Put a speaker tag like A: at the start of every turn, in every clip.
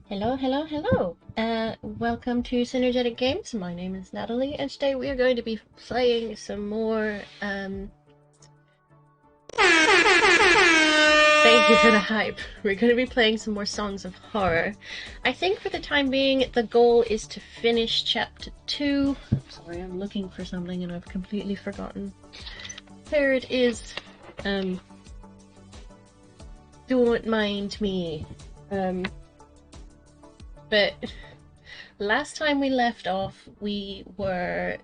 A: Hello, hello, hello. Welcome to Synergetic Games. My name is Natalie, and today we are going to be playing some more, Thank you for the hype. We're going to be playing some more Songs of Horror. I think for the time being, the goal is to finish Chapter 2. Sorry, I'm looking for something and I've completely forgotten. There it is. Don't mind me. But last time we left off, we had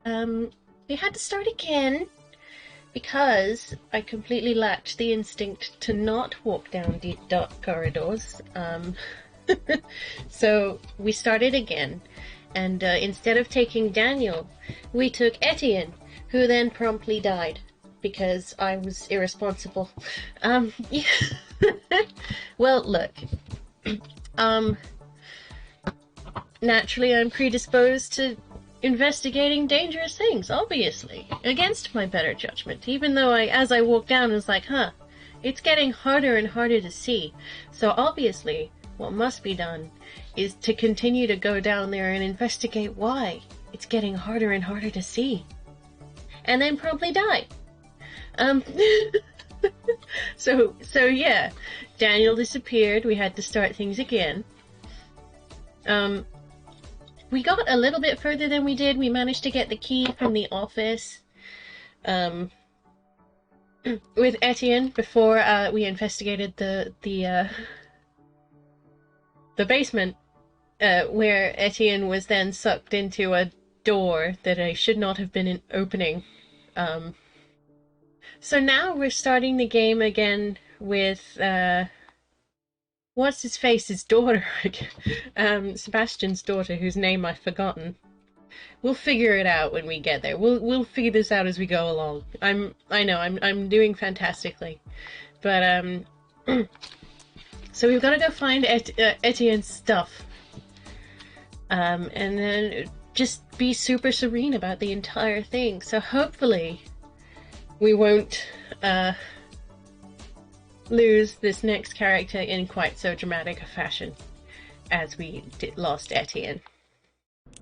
A: to start again because I completely lacked the instinct to not walk down deep dark corridors. So we started again, and instead of taking Daniel, we took Etienne, who then promptly died because I was irresponsible. Yeah. Well, look. Naturally, I'm predisposed to investigating dangerous things, obviously, against my better judgment, even though as I walked down, I was like, it's getting harder and harder to see. So obviously, what must be done is to continue to go down there and investigate why it's getting harder and harder to see. And then promptly die. So yeah, Daniel disappeared, we had to start things again. We got a little bit further than we did. We managed to get the key from the office with Etienne before we investigated the basement, where Etienne was then sucked into a door that I should not have been opening. So now we're starting the game again with what's his face's daughter, Sebastian's daughter, whose name I've forgotten. We'll figure it out when we get there. We'll figure this out as we go along. I know I'm doing fantastically, but so we've got to go find Etienne's stuff, and then just be super serene about the entire thing. So hopefully we won't lose this next character in quite so dramatic a fashion as we lost Etienne.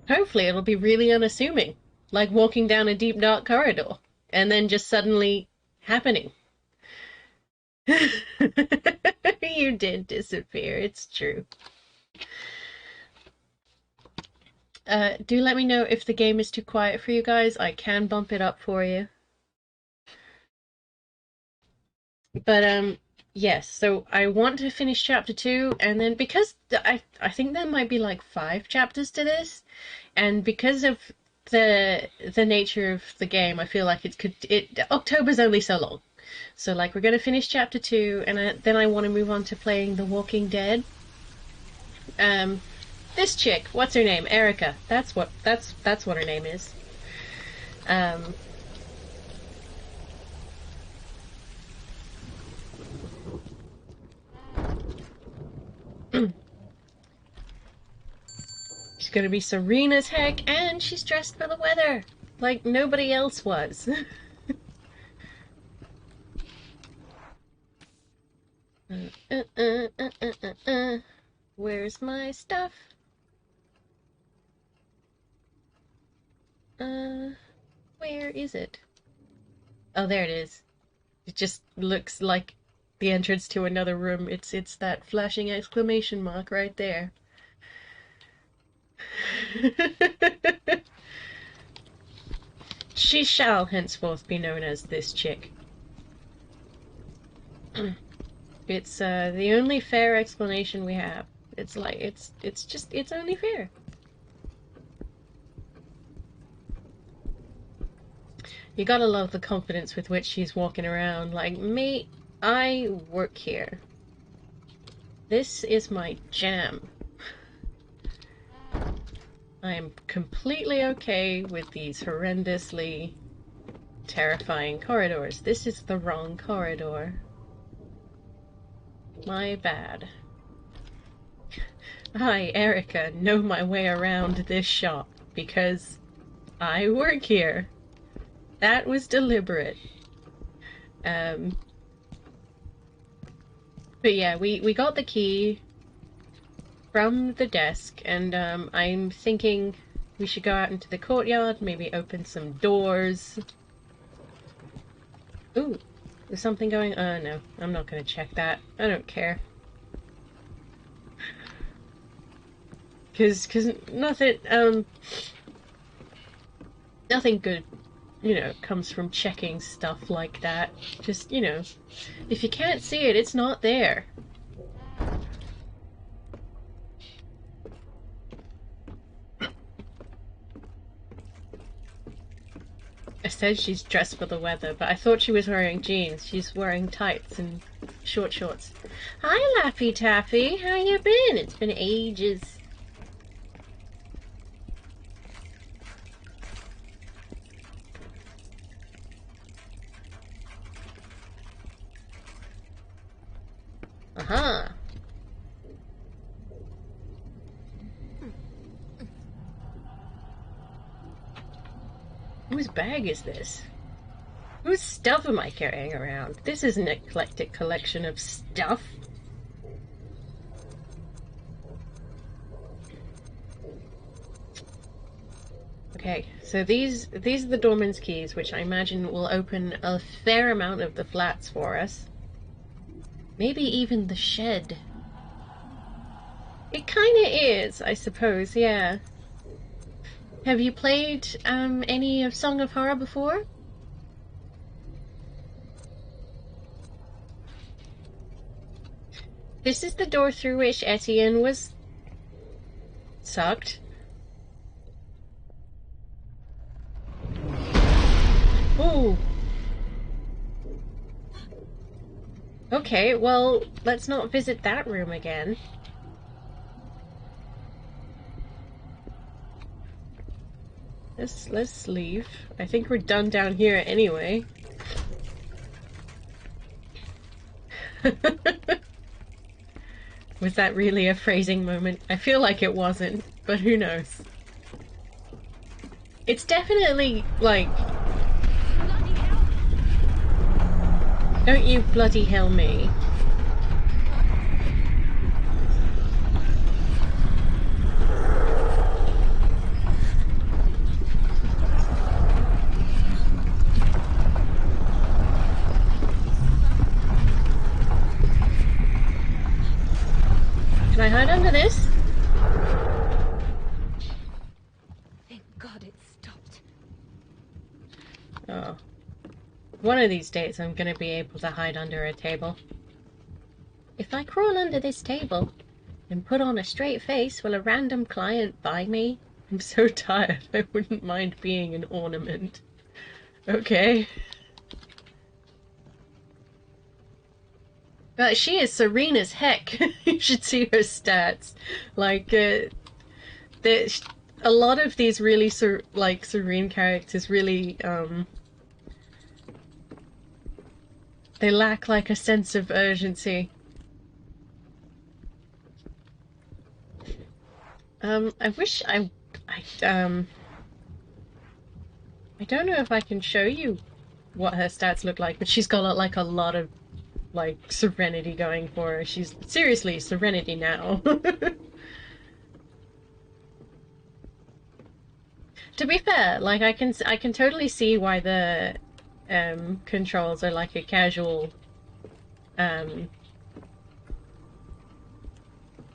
A: Hopefully it'll be really unassuming, like walking down a deep dark corridor, and then just suddenly happening. You did disappear, it's true. Do let me know if the game is too quiet for you guys. I can bump it up for you. But yes, so I want to finish chapter 2, and then because I think there might be like 5 chapters to this, and because of the nature of the game, I feel like October's only so long. So like we're gonna finish chapter 2, and then I want to move on to playing The Walking Dead. This chick, what's her name? Erica. That's what her name is. She's gonna be serene as heck, and she's dressed for the weather, like nobody else was. Where's my stuff? Where is it? Oh, there it is. It just looks like the entrance to another room. It's that flashing exclamation mark right there. She shall henceforth be known as this chick. It's the only fair explanation we have. It's like it's only fair. You gotta love the confidence with which she's walking around. Like, mate, I work here. This is my jam. I am completely okay with these horrendously terrifying corridors. This is the wrong corridor. My bad. I, Erica, know my way around this shop because I work here. That was deliberate. But yeah, we got the key. from the desk, and I'm thinking we should go out into the courtyard, maybe open some doors. Ooh, there's something going. No, I'm not gonna check that. I don't care. Cause nothing nothing good, comes from checking stuff like that. Just, if you can't see it, it's not there. I said she's dressed for the weather, but I thought she was wearing jeans. She's wearing tights and short shorts. Hi, Laffy Taffy. How you been? It's been ages. Uh-huh. Whose bag is this? Whose stuff am I carrying around? This is an eclectic collection of stuff. Okay, so these are the doorman's keys, which I imagine will open a fair amount of the flats for us. Maybe even the shed. It kinda is, I suppose, yeah. Have you played any of Song of Horror before? This is the door through which Etienne was sucked. Ooh. Okay, well, let's not visit that room again. Let's leave. I think we're done down here anyway. Was that really a phrasing moment? I feel like it wasn't, but who knows. It's definitely, like... Don't you bloody hell me. Can I hide under this?
B: Thank God it stopped.
A: Oh. One of these days I'm gonna be able to hide under a table. If I crawl under this table and put on a straight face, will a random client buy me? I'm so tired, I wouldn't mind being an ornament. Okay. But she is serene as heck. You should see her stats. Like, a lot of these really serene characters really they lack like a sense of urgency. I wish I don't know if I can show you what her stats look like, but she's got like a lot of like serenity going for her. She's seriously serenity now. To be fair, like I can totally see why the controls are like a um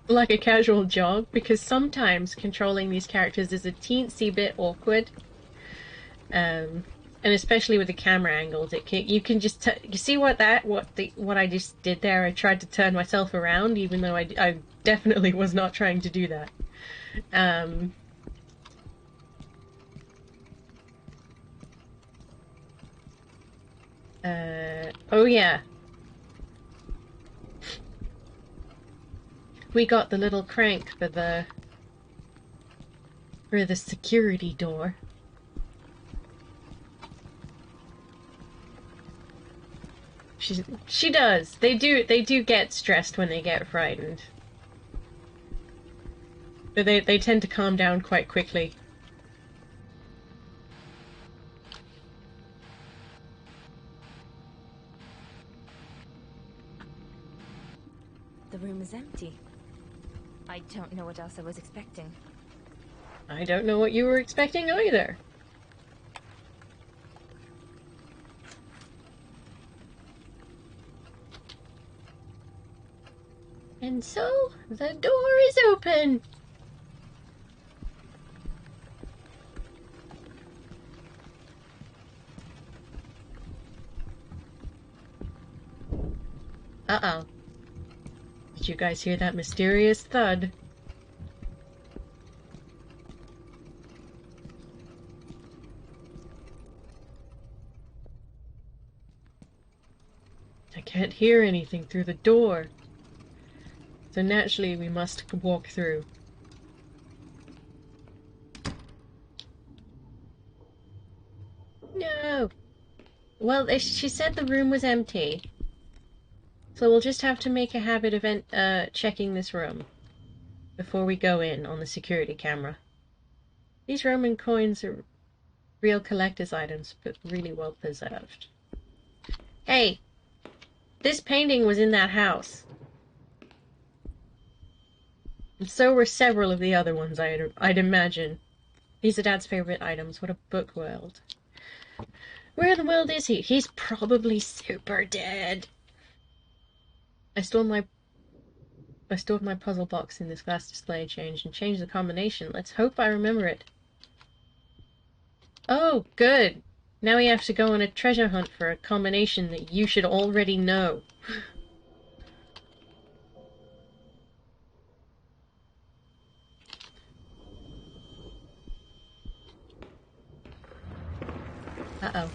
A: casual jog, because sometimes controlling these characters is a teensy bit awkward. And especially with the camera angles, you can just you see what I just did there. I tried to turn myself around, even though I definitely was not trying to do that. Oh yeah, we got the little crank for the security door. She does. They do get stressed when they get frightened. But they tend to calm down quite quickly.
B: The room is empty. I don't know what else I was expecting.
A: I don't know what you were expecting either. And so, the door is open! Uh-oh. Did you guys hear that mysterious thud? I can't hear anything through the door. So naturally we must walk through. No! Well, she said the room was empty. So we'll just have to make a habit of checking this room before we go in on the security camera. These Roman coins are real collector's items, but really well preserved. Hey! This painting was in that house. And so were several of the other ones, I'd imagine. These are Dad's favorite items. What a book world. Where in the world is he? He's probably super dead. I stored my puzzle box in this glass display change and changed the combination. Let's hope I remember it. Oh, good. Now we have to go on a treasure hunt for a combination that you should already know. Uh-oh.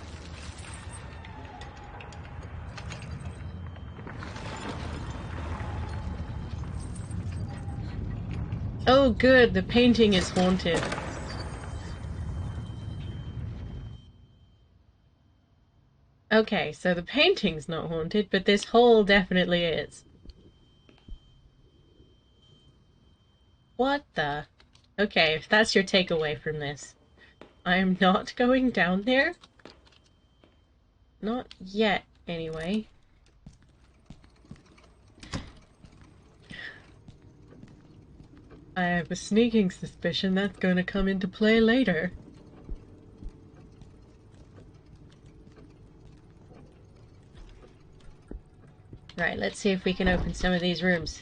A: Oh, good. The painting is haunted. Okay, so the painting's not haunted, but this hole definitely is. What the? Okay, if that's your takeaway from this, I am not going down there. Not yet, anyway. I have a sneaking suspicion that's going to come into play later. Right, let's see if we can open some of these rooms.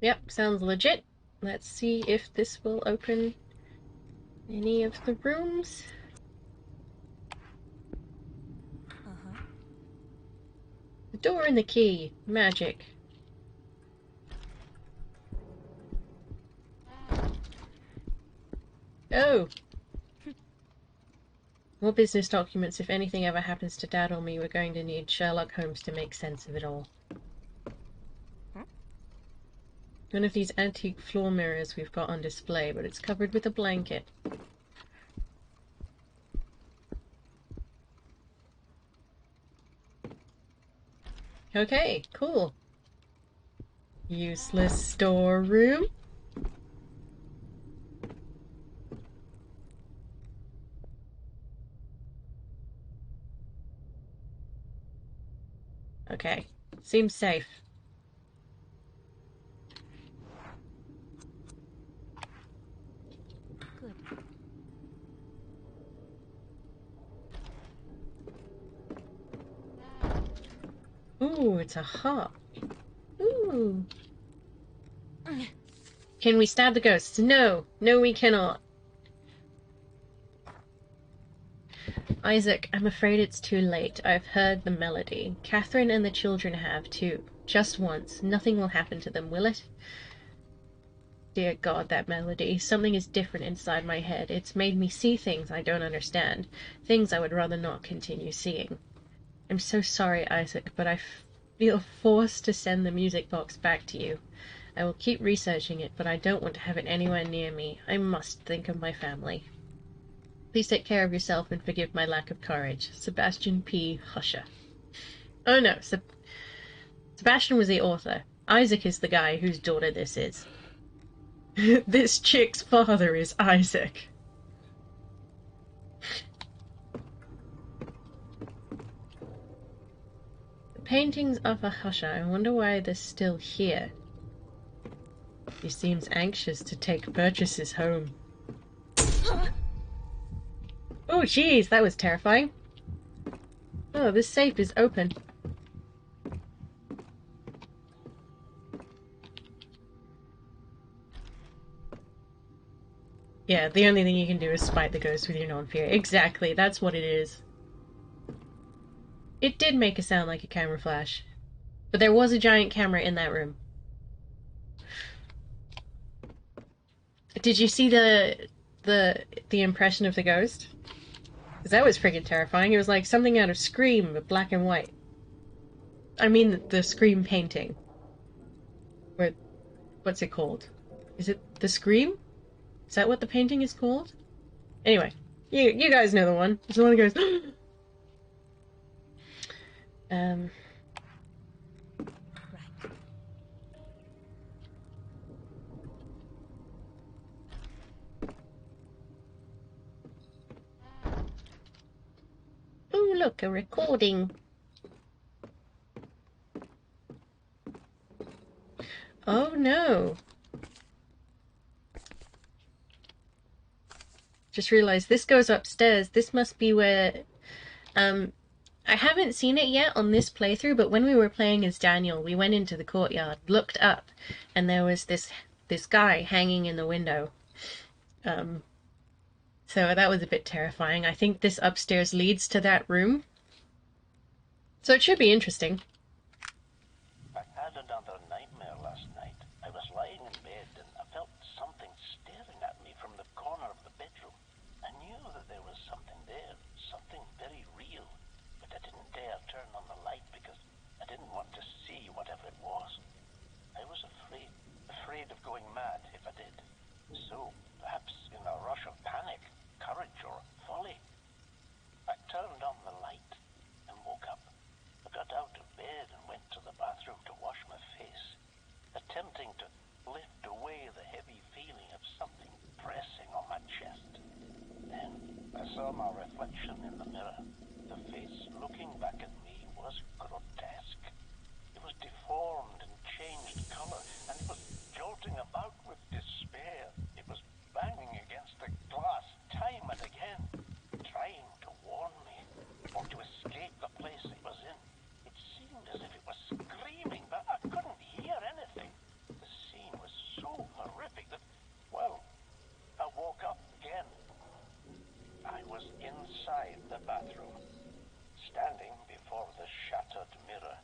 A: Yep, sounds legit. Let's see if this will open any of the rooms. The door and the key. Magic. Oh! More business documents. If anything ever happens to Dad or me, we're going to need Sherlock Holmes to make sense of it all. One of these antique floor mirrors we've got on display, but it's covered with a blanket. Okay, cool. Useless storeroom. Okay, seems safe.
B: Good.
A: Ooh, it's a harp. Ooh. Can we stab the ghosts? No. No, we cannot. Isaac, I'm afraid it's too late. I've heard the melody. Catherine and the children have, too. Just once. Nothing will happen to them, will it? Dear God, that melody. Something is different inside my head. It's made me see things I don't understand. Things I would rather not continue seeing. I'm so sorry, Isaac, but I feel forced to send the music box back to you. I will keep researching it, but I don't want to have it anywhere near me. I must think of my family. Please take care of yourself and forgive my lack of courage. Sebastian P. Husher. Oh no, Sebastian was the author. Isaac is the guy whose daughter this is. This chick's father is Isaac. Paintings of a husher. I wonder why they're still here. He seems anxious to take purchases home. Oh, jeez, that was terrifying. Oh, this safe is open. Yeah, the only thing you can do is spite the ghost with your non-fear. Exactly, that's what it is. It did make a sound like a camera flash. But there was a giant camera in that room. Did you see the impression of the ghost? Because that was freaking terrifying. It was like something out of Scream, but black and white. I mean the Scream painting. Or what's it called? Is it the Scream? Is that what the painting is called? Anyway, you guys know the one. It's the one that goes. um.
B: Right.
A: Oh, look, a recording. Oh no. Just realized this goes upstairs. This must be where I haven't seen it yet on this playthrough, but when we were playing as Daniel, we went into the courtyard, looked up, and there was this guy hanging in the window. So that was a bit terrifying. I think this upstairs leads to that room. So it should be interesting.
C: I had another nightmare last night. I was lying in bed and I felt something staring at me from the corner of the bedroom. I knew that there was something there, something very real, but I didn't dare turn on the light because I didn't want to see whatever it was. I was afraid of going mad if I did. So, perhaps in a rush of panic, courage, or folly, I turned on the light and woke up. I got out of bed and went to the bathroom to wash my face, attempting to lift away the heavy feeling of something pressing on my chest. Then I saw my reflection in the mirror. The face looking back at me was grotesque. It was deformed and changed color, and it was jolting about with despair. It was banging against the glass time and again, trying to warn me or to escape the place it was in. It seemed as if it was screaming, but I couldn't hear anything. The scene was so horrific that, well, I woke up again. I was inside the bathroom, standing before the shattered mirror.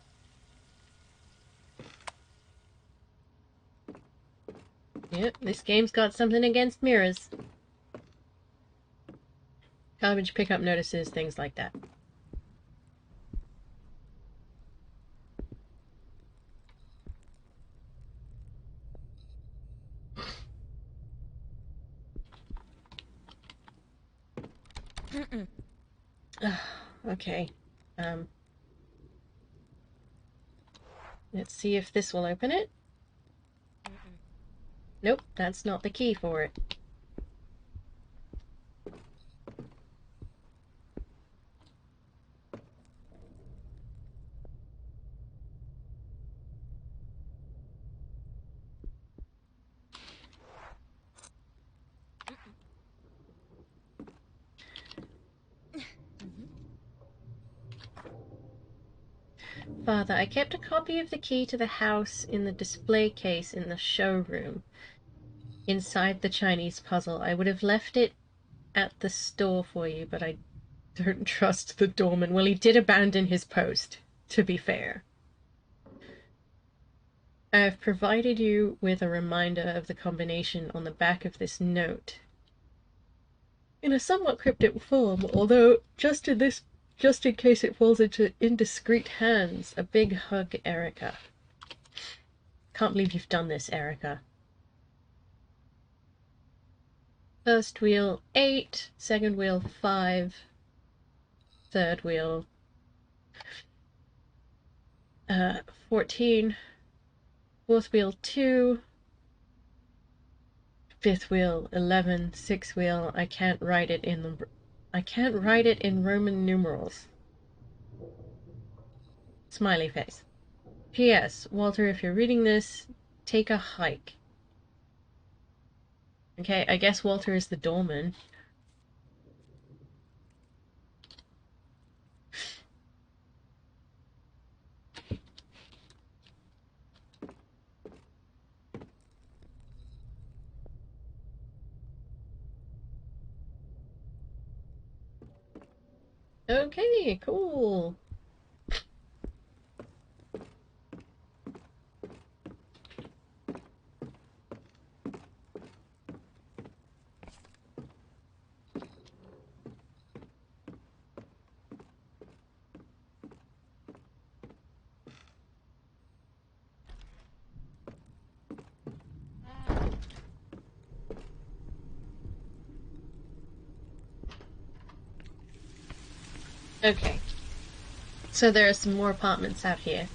A: Yep, this game's got something against mirrors. Garbage pickup notices, things like that. Okay. Let's see if this will open it. Nope, that's not the key for it. Father, I kept a copy of the key to the house in the display case in the showroom. Inside the Chinese puzzle. I would have left it at the store for you, but I don't trust the doorman. Well, he did abandon his post, to be fair. I have provided you with a reminder of the combination on the back of this note. In a somewhat cryptic form, although just in case it falls into indiscreet hands. A big hug, Erica. Can't believe you've done this, Erica. First wheel 8, second wheel 5, third wheel 14, fourth wheel 2, fifth wheel 11, sixth wheel I can't write it in Roman numerals. Smiley face. P.S. Walter, if you're reading this, take a hike. Okay, I guess Walter is the doorman. Okay, cool. Okay. So there are some more apartments out here.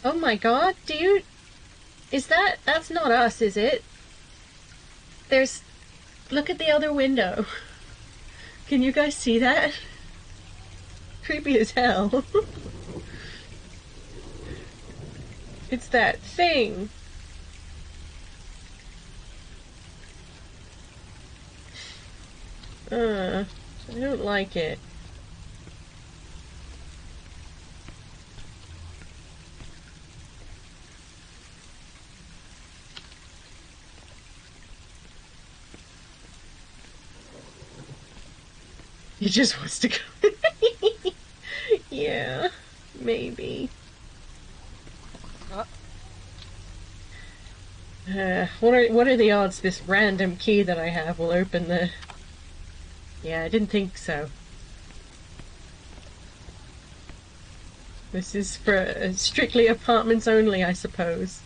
A: Oh my god, that's not us, is it? Look at the other window. Can you guys see that? Creepy as hell. It's that thing. I don't like it. He just wants to go. Yeah, maybe. What are the odds this random key that I have will open the... Yeah, I didn't think so. This is for strictly apartments only, I suppose.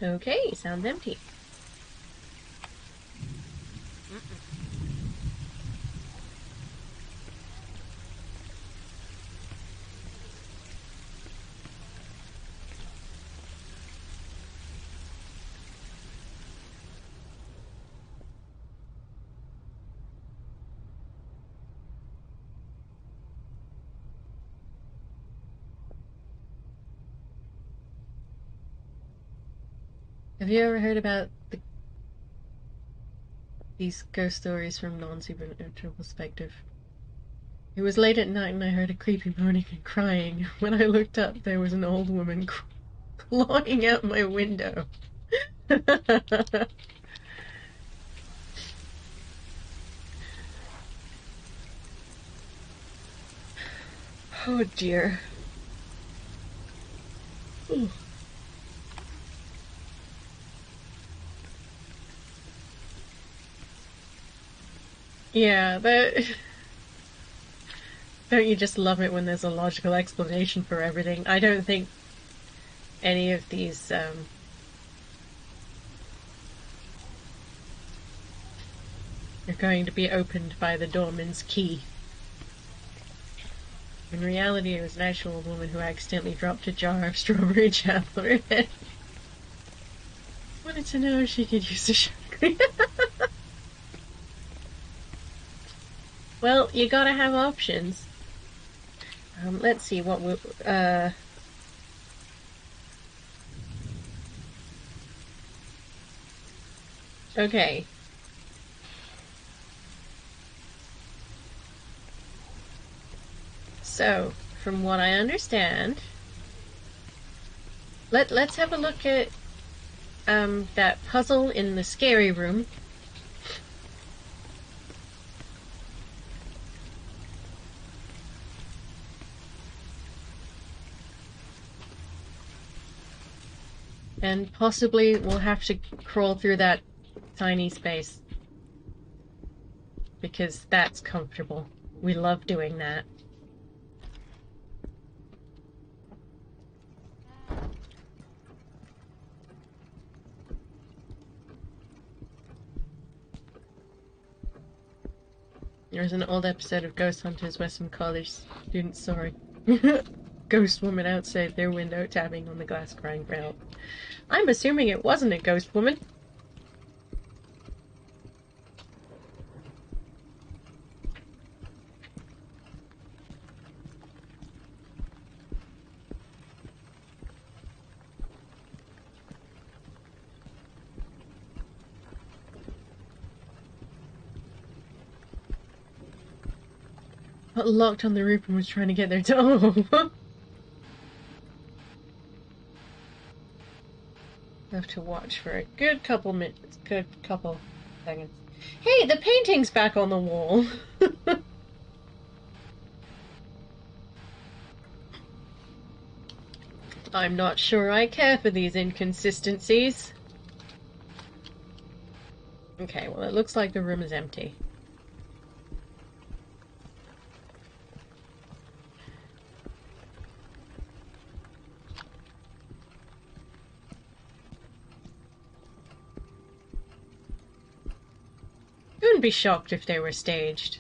A: Okay, sounds empty. Have you ever heard about these ghost stories from non-supernatural perspective? It was late at night and I heard a creepy moaning and crying. When I looked up, there was an old woman clawing out my window. Oh dear. Ooh. Yeah, that... Don't you just love it when there's a logical explanation for everything? I don't think any of these, are going to be opened by the doorman's key. In reality, it was an actual woman who accidentally dropped a jar of strawberry jam on her head. Wanted to know if she could use the sugar. Well, you gotta have options. Let's see what we... Okay. So, from what I understand... Let's have a look at that puzzle in the scary room. And possibly we'll have to crawl through that tiny space. because that's comfortable. We love doing that. There's an old episode of Ghost Hunters where some college students saw a ghost woman outside their window tapping on the glass crying for help. I'm assuming it wasn't a ghost woman. Got locked on the roof and was trying to get there to. Oh! Have to watch for a good couple minutes. Good couple seconds. Hey, the painting's back on the wall! I'm not sure I care for these inconsistencies. Okay, well, it looks like the room is empty. I wouldn't be shocked if they were staged.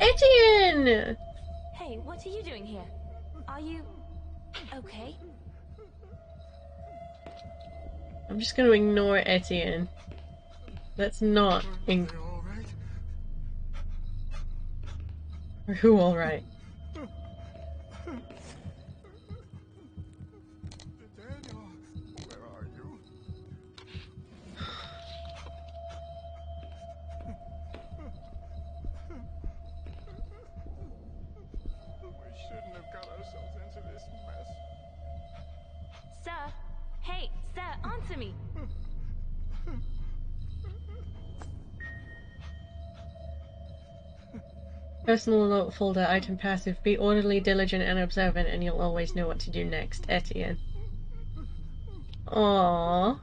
A: Etienne!
B: Hey, what are you doing here? Are you... okay?
A: I'm just gonna ignore Etienne. That's not in... Or who alright?
D: Daniel, where are you? We shouldn't have got ourselves into this mess.
B: Sir? Hey, sir, answer me!
A: Personal note folder, item passive. Be orderly, diligent, and observant, and you'll always know what to do next. Etienne. Aww.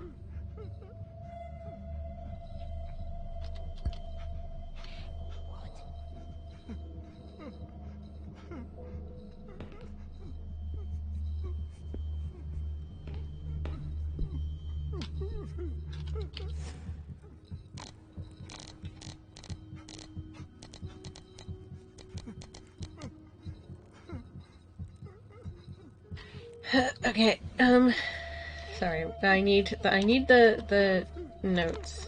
A: Okay, sorry, I need the notes.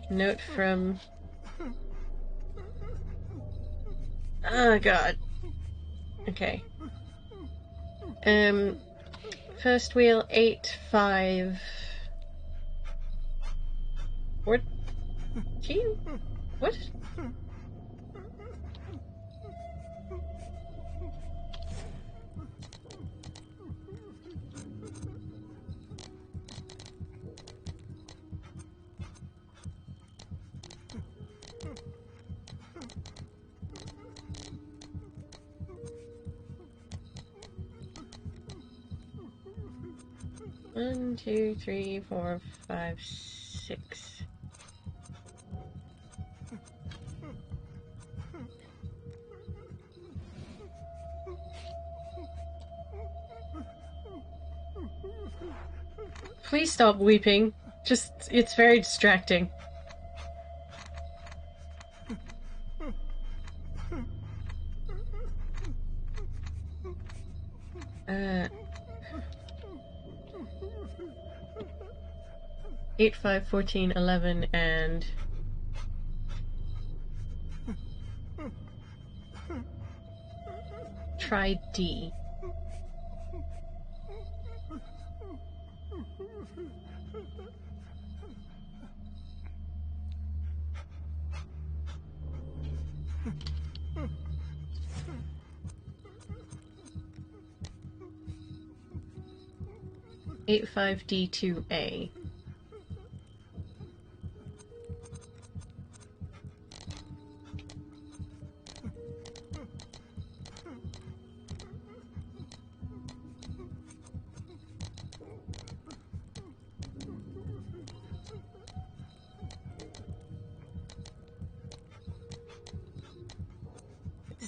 A: Note from... Oh god. Okay. First wheel 8-5... 14? What? One, two, three, four, five, six. Please stop weeping. Just, it's very distracting. Uh... 8, 5, 14, 11, and... Try D. Eight, 5, D, 2, A.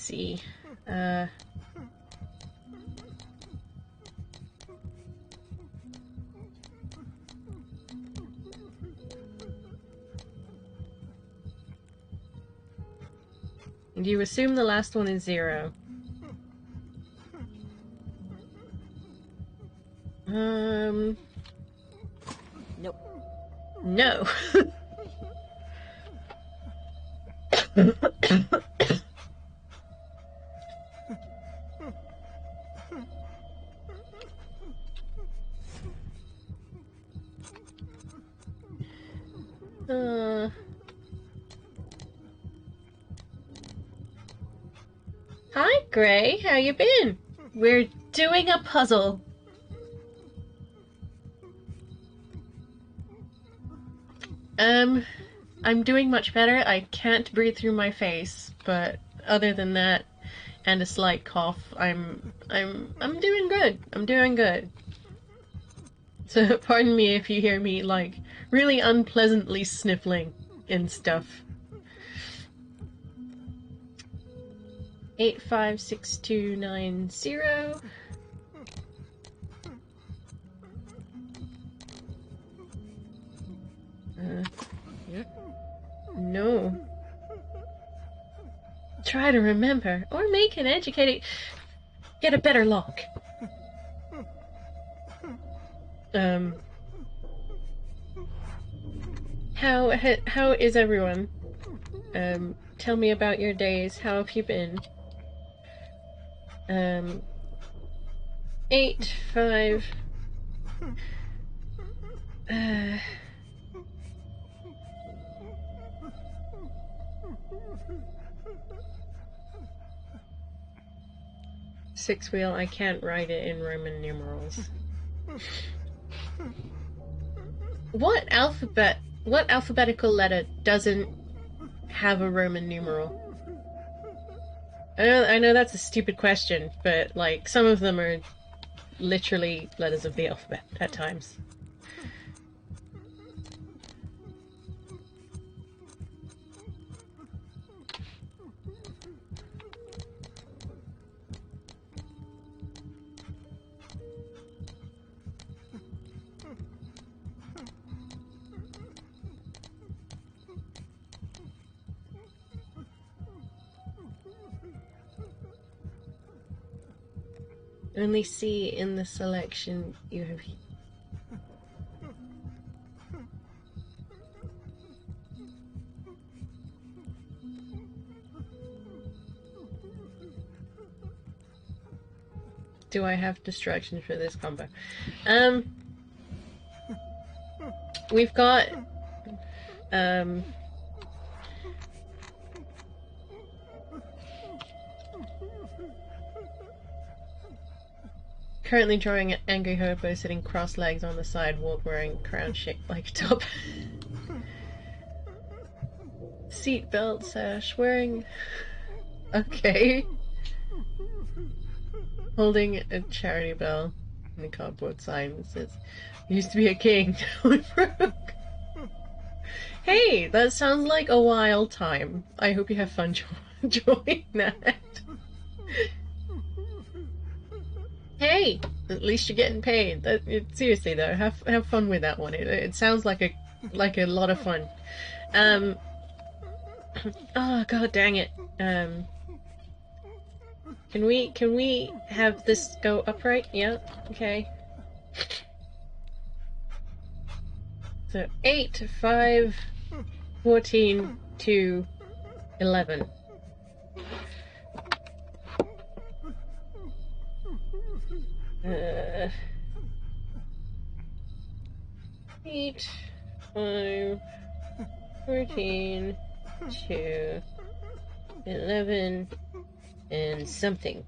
A: see. You assume the last one is 0.
B: Nope.
A: No. Hi, Gray. How you been? We're doing a puzzle. I'm doing much better. I can't breathe through my face, but other than that, and a slight cough, I'm doing good. I'm doing good. So pardon me if you hear me, like, really unpleasantly sniffling and stuff. 856290. No. Try to remember, or make an educated... Get a better lock. How is everyone? Tell me about your days. How have you been? 8, 5... 6-wheel, I can't write it in Roman numerals. What alphabetical letter doesn't have a Roman numeral? I know that's a stupid question, but, like, some of them are literally letters of the alphabet at times. Only C in the selection you have. Do I have distractions for this combo? We've got currently drawing an angry hobo sitting cross legs on the sidewalk wearing crown shaped like a top. Seatbelt sash wearing. Okay. Holding a charity bell and a cardboard sign that says, "Used to be a king, now I'm broke." Hey, that sounds like a wild time. I hope you have fun enjoying that. Hey, at least you're getting paid. Seriously though, have fun with that one. It sounds like a lot of fun. Oh god dang it. Can we have this go upright? Yeah. Okay. So 8, 5, 14, 2, 11. 8, 5, 14, 2, 11, and something.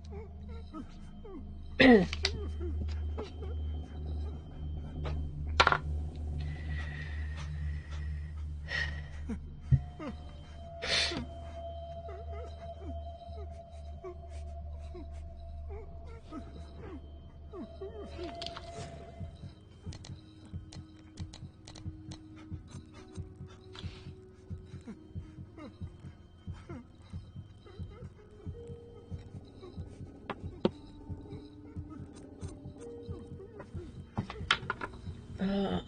A: Uh,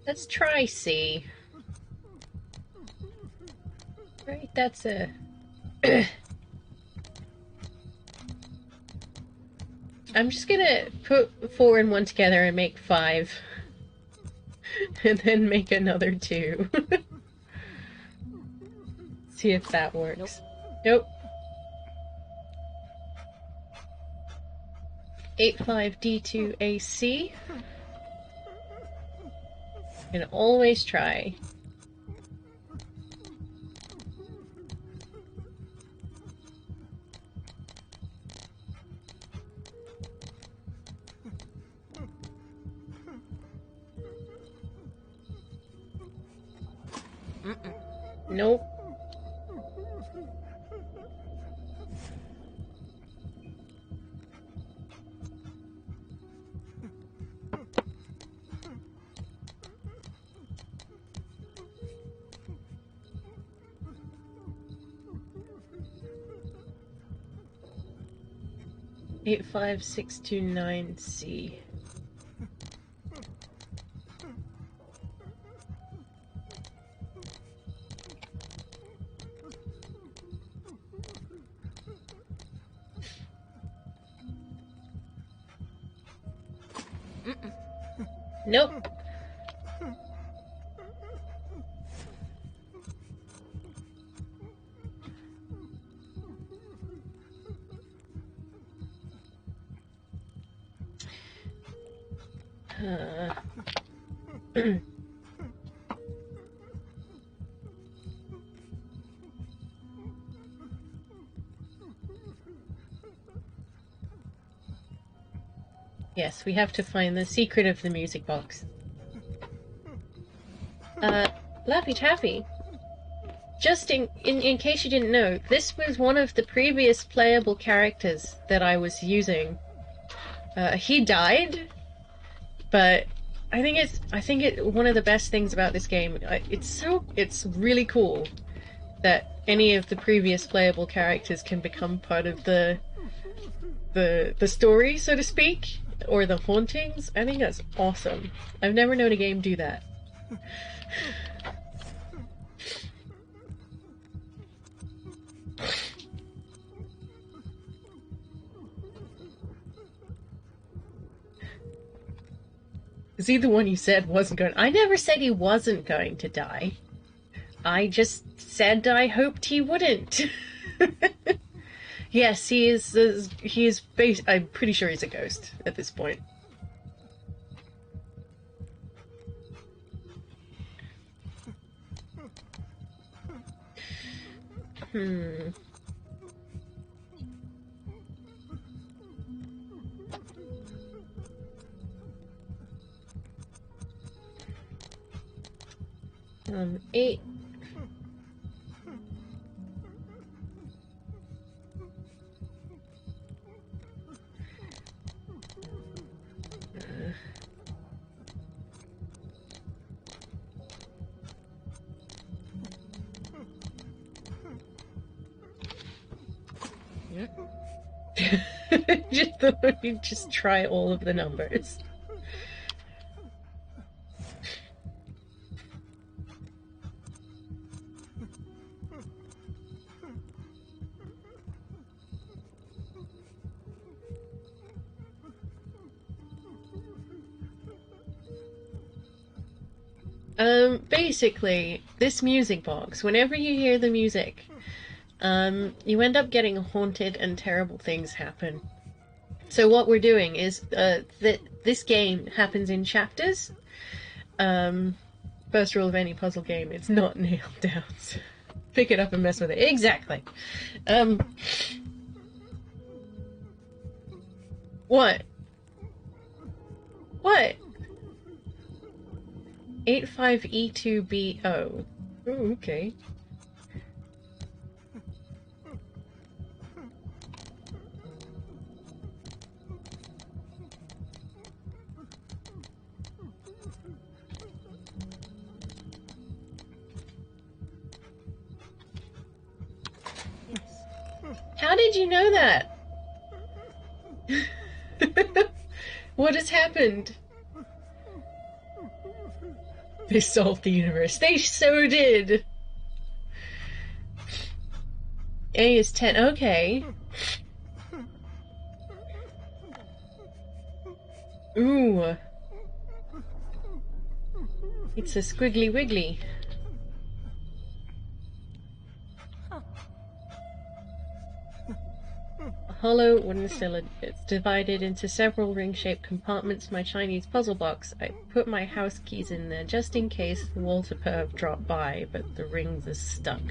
A: let's try C. Right, that's a... I'm just gonna put 4 and 1 together and make 5. And then make another 2. See if that works. Nope. 85D2AC. Can always try. Nope. Eight five six two nine C. Nope. Yes, we have to find the secret of the music box. Laffy Taffy. Just in case you didn't know, this was one of the previous playable characters that I was using. He died, but I think one of the best things about this game, it's really cool that any of the previous playable characters can become part of the story, so to speak, or the hauntings. I think that's awesome. I've never known a game do that. Is he the one you said wasn't going? I never said he wasn't going to die. I just said I hoped he wouldn't. Yes, he is. He is based. I'm pretty sure he's a ghost at this point. Hmm. 8. Just thought we'd just try all of the numbers. Basically, this music box, whenever you hear the music, you end up getting haunted and terrible things happen. So what we're doing is, that this game happens in chapters. First rule of any puzzle game, it's not nailed down. So pick it up and mess with it. Exactly. What? What? 85E2BO. Oh, okay. How did you know that? What has happened? They solved the universe. They so did! A is 10. Okay. Ooh. It's a squiggly wiggly. A hollow wooden cylinder. It's divided into several ring-shaped compartments. My Chinese puzzle box. I put my house keys in there just in case the Walter perv dropped by, but the rings are stuck.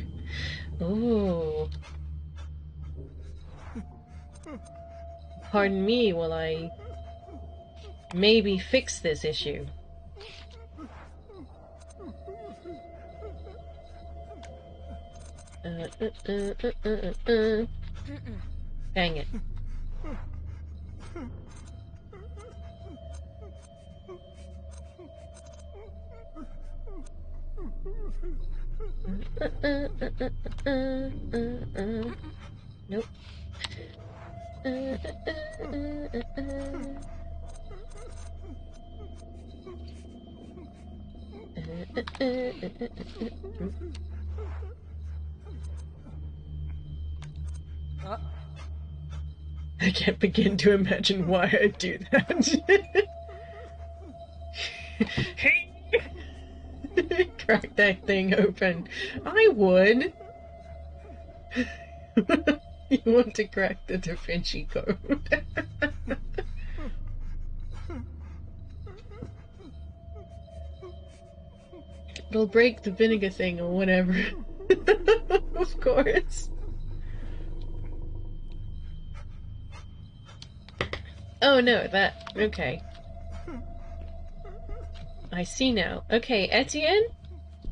A: Ooh. Pardon me while I maybe fix this issue. Dang it. Nope. I can't begin to imagine why I do that. Crack that thing open. I would. You want to crack the Da Vinci Code. It'll break the vinegar thing or whatever. Of course. Oh no, that... okay. I see now. Okay, Etienne?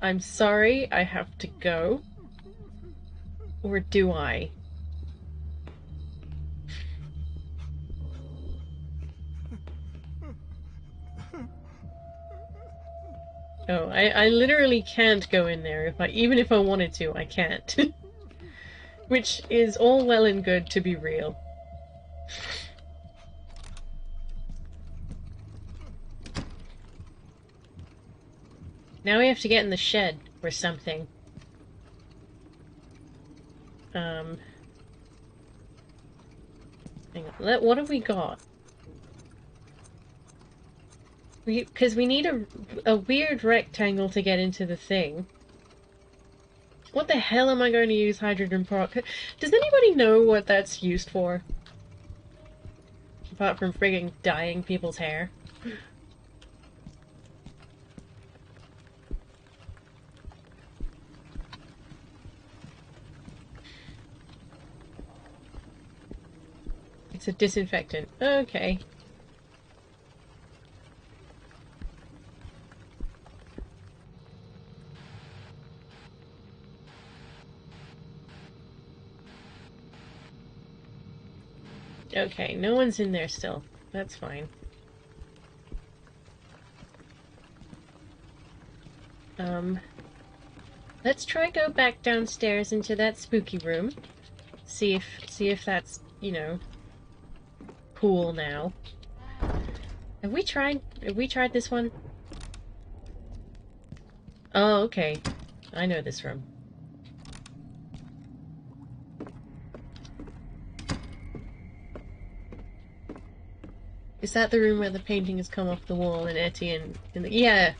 A: I'm sorry, I have to go. Or do I? Oh, I literally can't go in there. Even if I wanted to, I can't. Which is all well and good, to be real. Now we have to get in the shed or something. Hang on. What have we got? Because we need a weird rectangle to get into the thing. What the hell am I going to use hydrogen peroxide? Does anybody know what that's used for? Apart from frigging dyeing people's hair. It's a disinfectant. Okay. Okay, no one's in there still. That's fine. Let's try go back downstairs into that spooky room. See if that's, you know, cool now. Have we tried this one? Oh, okay. I know this room. Is that the room where the painting has come off the wall and Etienne... Yeah.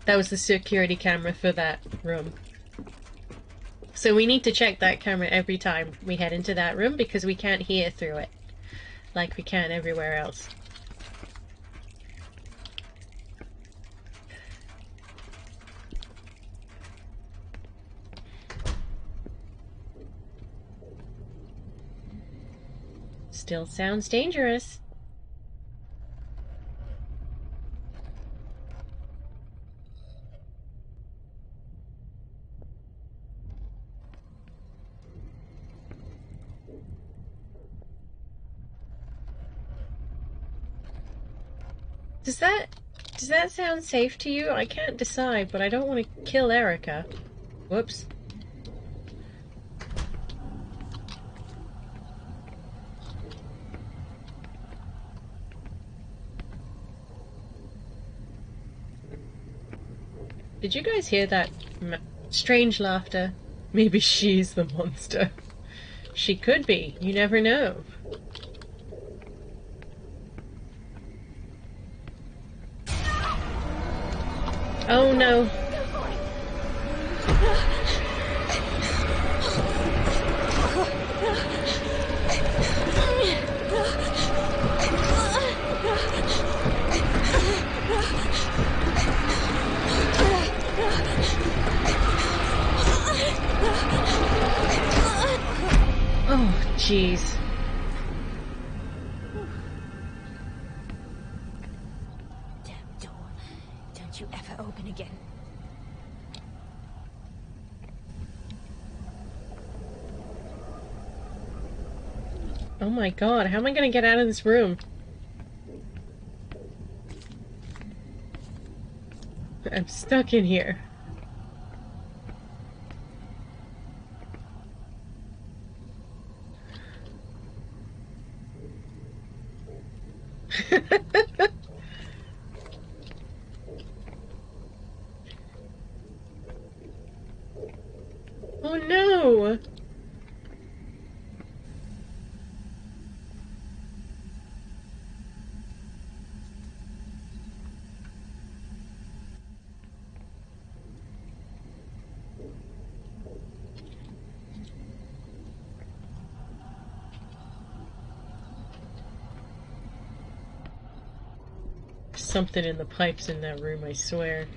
A: That was the security camera for that room. So we need to check that camera every time we head into that room because we can't hear through it like we can everywhere else. Still sounds dangerous. Does that sound safe to you? I can't decide, but I don't want to kill Erica. Whoops. Did you guys hear that strange laughter? Maybe she's the monster. She could be. You never know. Oh no. Oh, jeez.
B: Damn door. Don't you ever open again.
A: Oh my god, how am I gonna get out of this room? I'm stuck in here. Oh no! Something in the pipes in that room, I swear.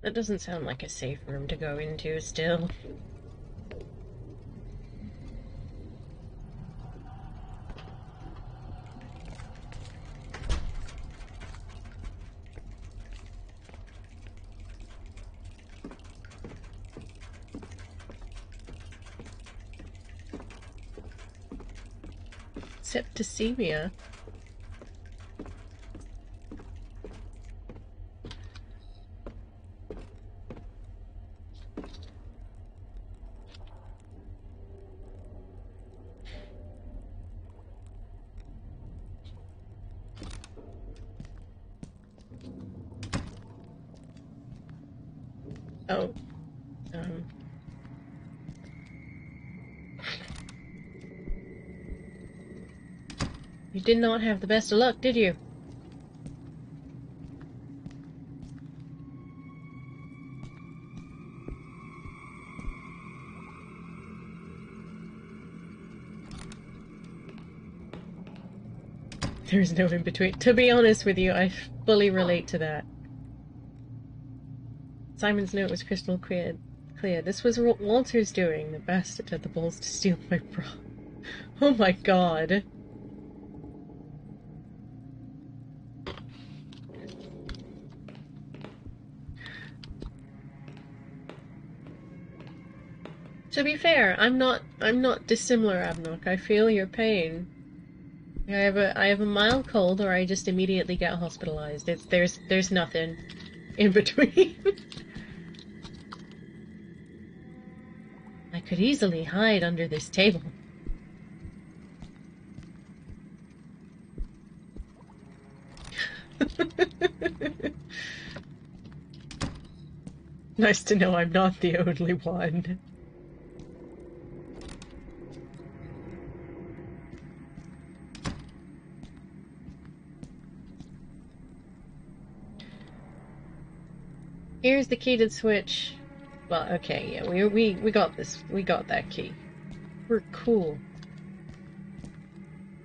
A: That doesn't sound like a safe room to go into still. Septicemia. Oh. Um. You did not have the best of luck, did you? There's no in between. To be honest with you, I fully relate to that. Simon's note was crystal clear. This was Walter's doing. The bastard had the balls to steal my bra. Oh my god. To be fair, I'm not dissimilar, Abnock. I feel your pain. I have a mild cold, or I just immediately get hospitalized. There's nothing in between. I could easily hide under this table. Nice to know I'm not the only one. Here's the key to the switch. Well, okay, yeah, we got this. We got that key. We're cool.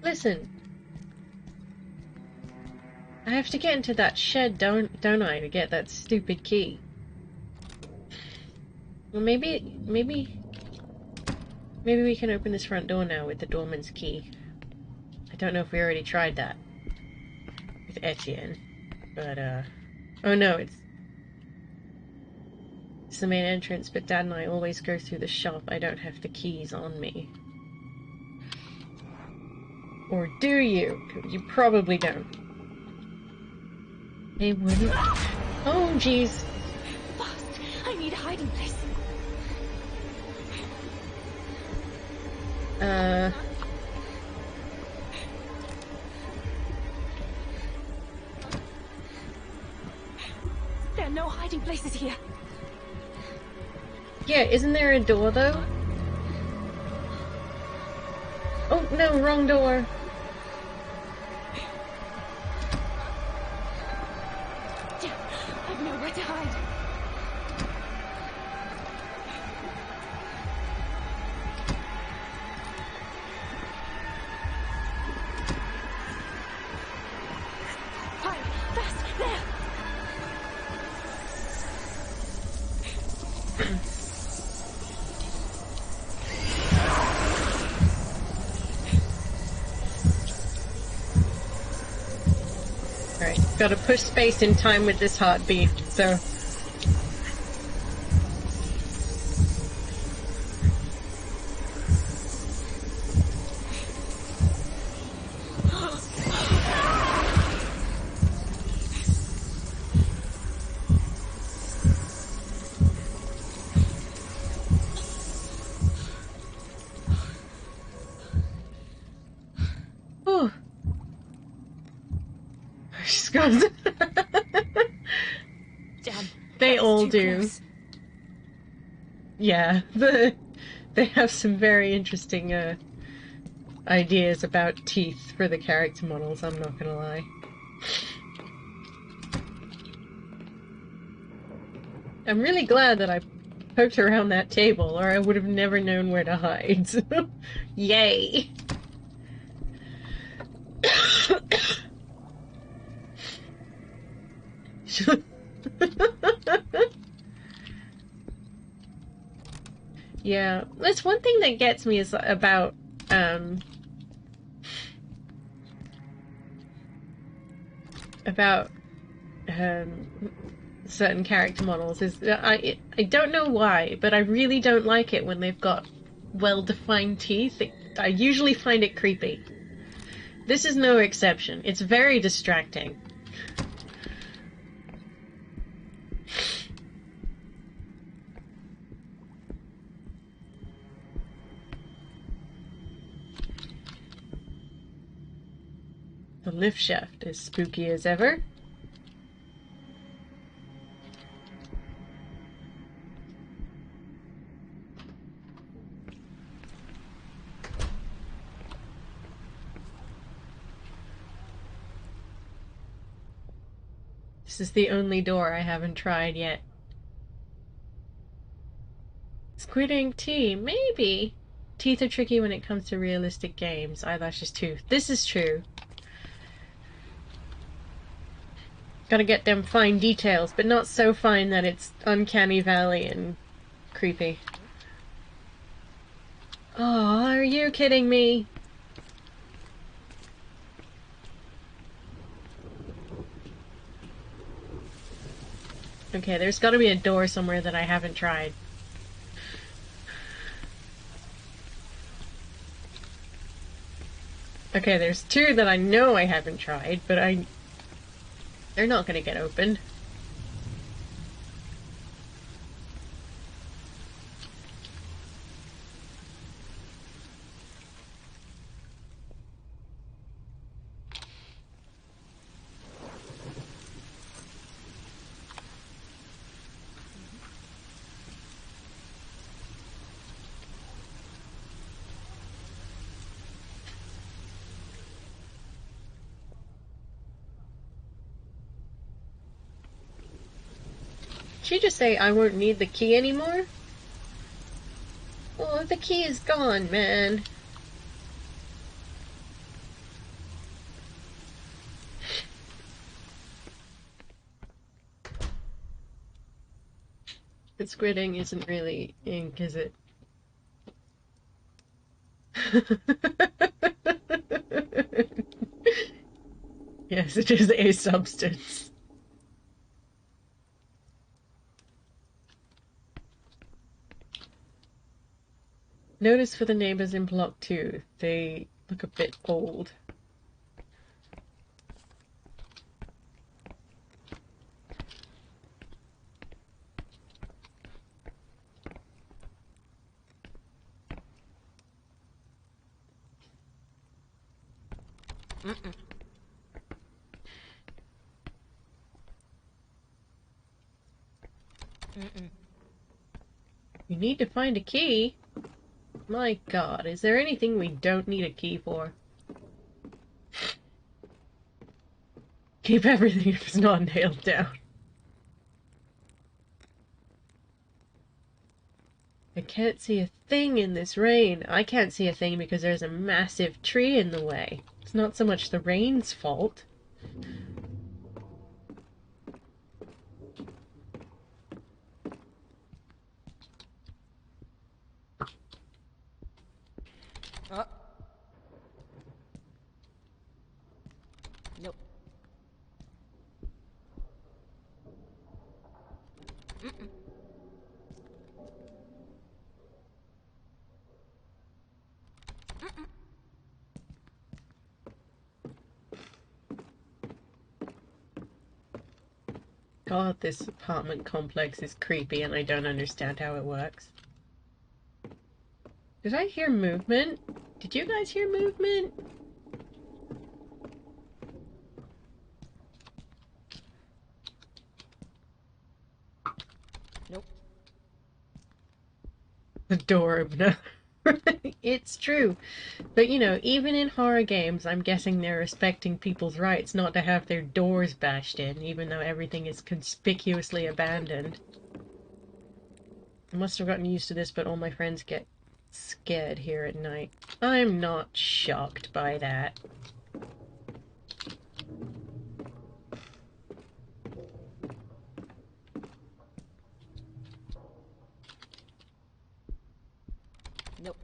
A: Listen. I have to get into that shed, don't I, to get that stupid key. Well, maybe we can open this front door now with the doorman's key. I don't know if we already tried that with Etienne, but, oh no, it's the main entrance, but Dad and I always go through the shop. I don't have the keys on me. Or do you? You probably don't. They wouldn't. Oh, jeez.
B: Fast! I need a hiding place. There are no hiding places here.
A: Yeah, isn't there a door, though? Oh, no, wrong door.
B: I've nowhere to hide. Fire! Fast! There!
A: Alright, gotta push space in time with this heartbeat, so... Whew. She's gone.
B: Damn.
A: They all
B: too
A: do.
B: close.
A: Yeah, they have some very interesting ideas about teeth for the character models, I'm not gonna lie. I'm really glad that I poked around that table, or I would have never known where to hide. Yay! Yeah, that's one thing that gets me is about certain character models is that I don't know why, but I really don't like it when they've got well-defined teeth. I usually find it creepy. This is no exception. It's very distracting. The lift shaft is spooky as ever. This is the only door I haven't tried yet. Squid ink tea, maybe. Teeth are tricky when it comes to realistic games. Eyelashes too. This is true. Gotta get them fine details, but not so fine that it's uncanny valley and creepy. Oh, are you kidding me? Okay, there's gotta be a door somewhere that I haven't tried. Okay, there's two that I know I haven't tried, but they're not gonna get opened. Did she just say I won't need the key anymore? Oh, the key is gone, man. But squidding isn't really ink, is it? Yes, it is a substance. Notice for the neighbors in Block 2, they look a bit old. You need to find a key? My god, is there anything we don't need a key for? Keep everything if it's not nailed down. I can't see a thing in this rain. I can't see a thing because there's a massive tree in the way. It's not so much the rain's fault.
B: Nope.
A: God, this apartment complex is creepy and I don't understand how it works. Did I hear movement? Did you guys hear movement?
B: Nope.
A: The door opener. It's true. But you know, even in horror games, I'm guessing they're respecting people's rights not to have their doors bashed in, even though everything is conspicuously abandoned. I must have gotten used to this, but all my friends get scared here at night. I'm not shocked by that.
B: Nope.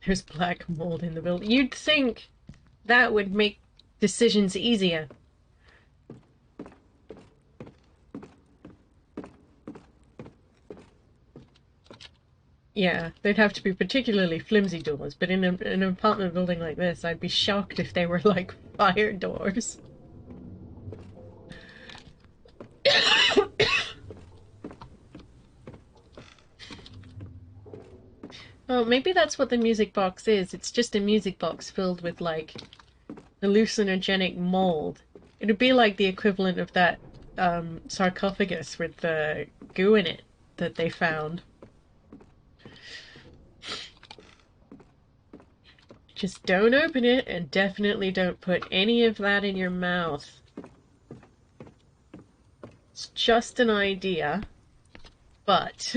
A: There's black mold in the building. You'd think that would make decisions easier. Yeah, they'd have to be particularly flimsy doors, but in an apartment building like this, I'd be shocked if they were like fire doors. Oh, maybe that's what the music box is. It's just a music box filled with like hallucinogenic mold. It'd be like the equivalent of that sarcophagus with the goo in it that they found. Just don't open it, and definitely don't put any of that in your mouth. It's just an idea, but...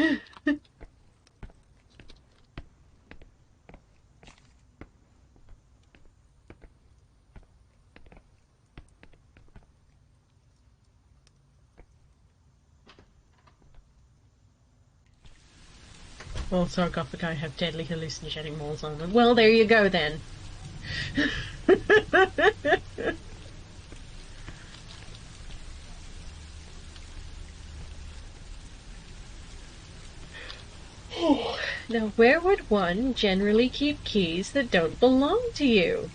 A: All sarcophagi have deadly hallucinogenic molds on them. Well, there you go then. Now, where would one generally keep keys that don't belong to you?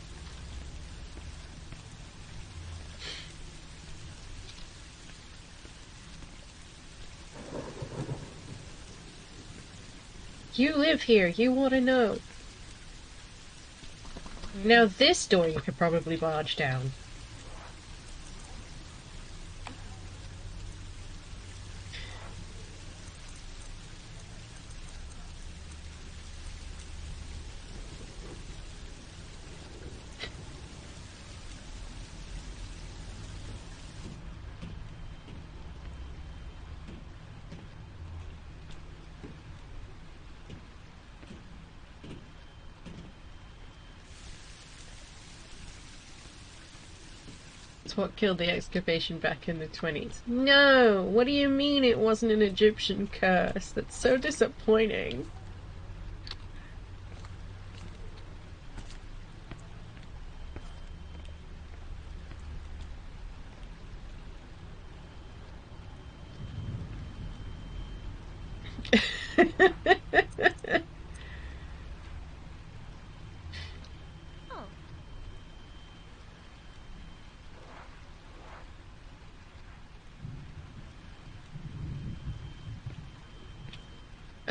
A: You live here, you want to know. Now, this door you could probably barge down. what killed the excavation back in the 20s. No! What do you mean it wasn't an Egyptian curse? That's so disappointing.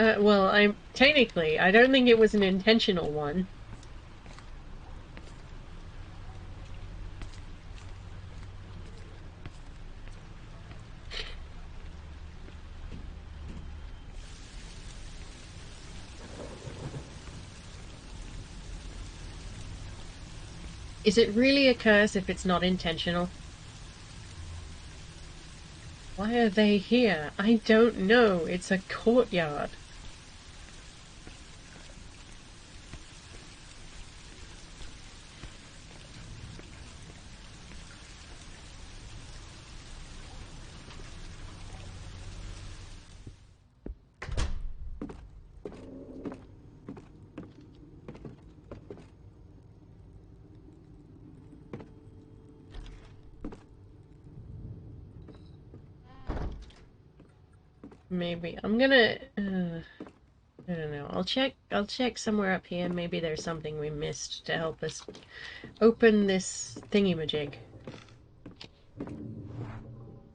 B: Oh.
A: Well, I don't think it was an intentional one. Is it really a curse if it's not intentional? Why are they here? I don't know. It's a courtyard. Maybe. I'm gonna... I don't know. I'll check somewhere up here. Maybe there's something we missed to help us open this thingy-majig.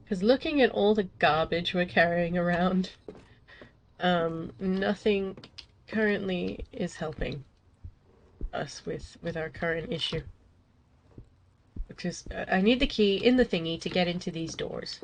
A: Because looking at all the garbage we're carrying around, nothing currently is helping us with our current issue. Because I need the key in the thingy to get into these doors.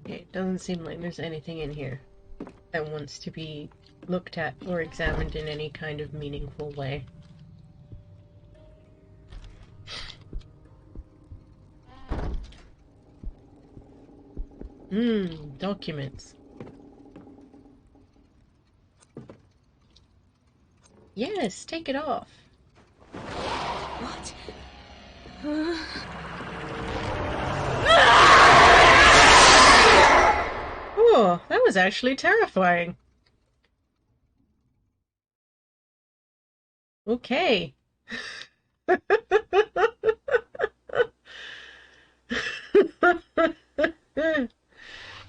A: It doesn't seem like there's anything in here that wants to be looked at or examined in any kind of meaningful way. Documents. Yes, take it off.
B: What?
A: Oh, that was actually terrifying. Okay.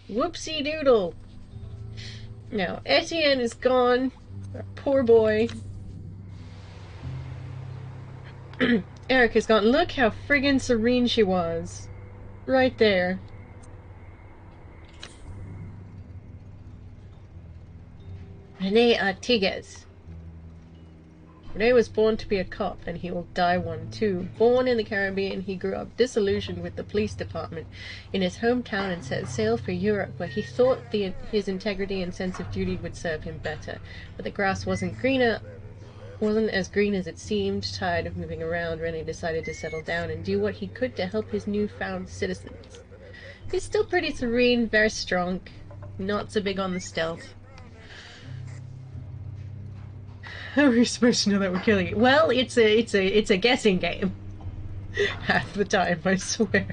A: Whoopsie doodle. Now, Etienne is gone. Our poor boy. Erica's gone. Look how friggin' serene she was. Right there. Rene Artigas. Rene was born to be a cop, and he will die one too. Born in the Caribbean, he grew up disillusioned with the police department in his hometown and set sail for Europe, where he thought his integrity and sense of duty would serve him better. But the grass wasn't as green as it seemed. Tired of moving around, Rene decided to settle down and do what he could to help his newfound citizens. He's still pretty serene, very strong, not so big on the stealth. How are we supposed to know that we're killing it? Well, it's a guessing game. Half the time, I swear.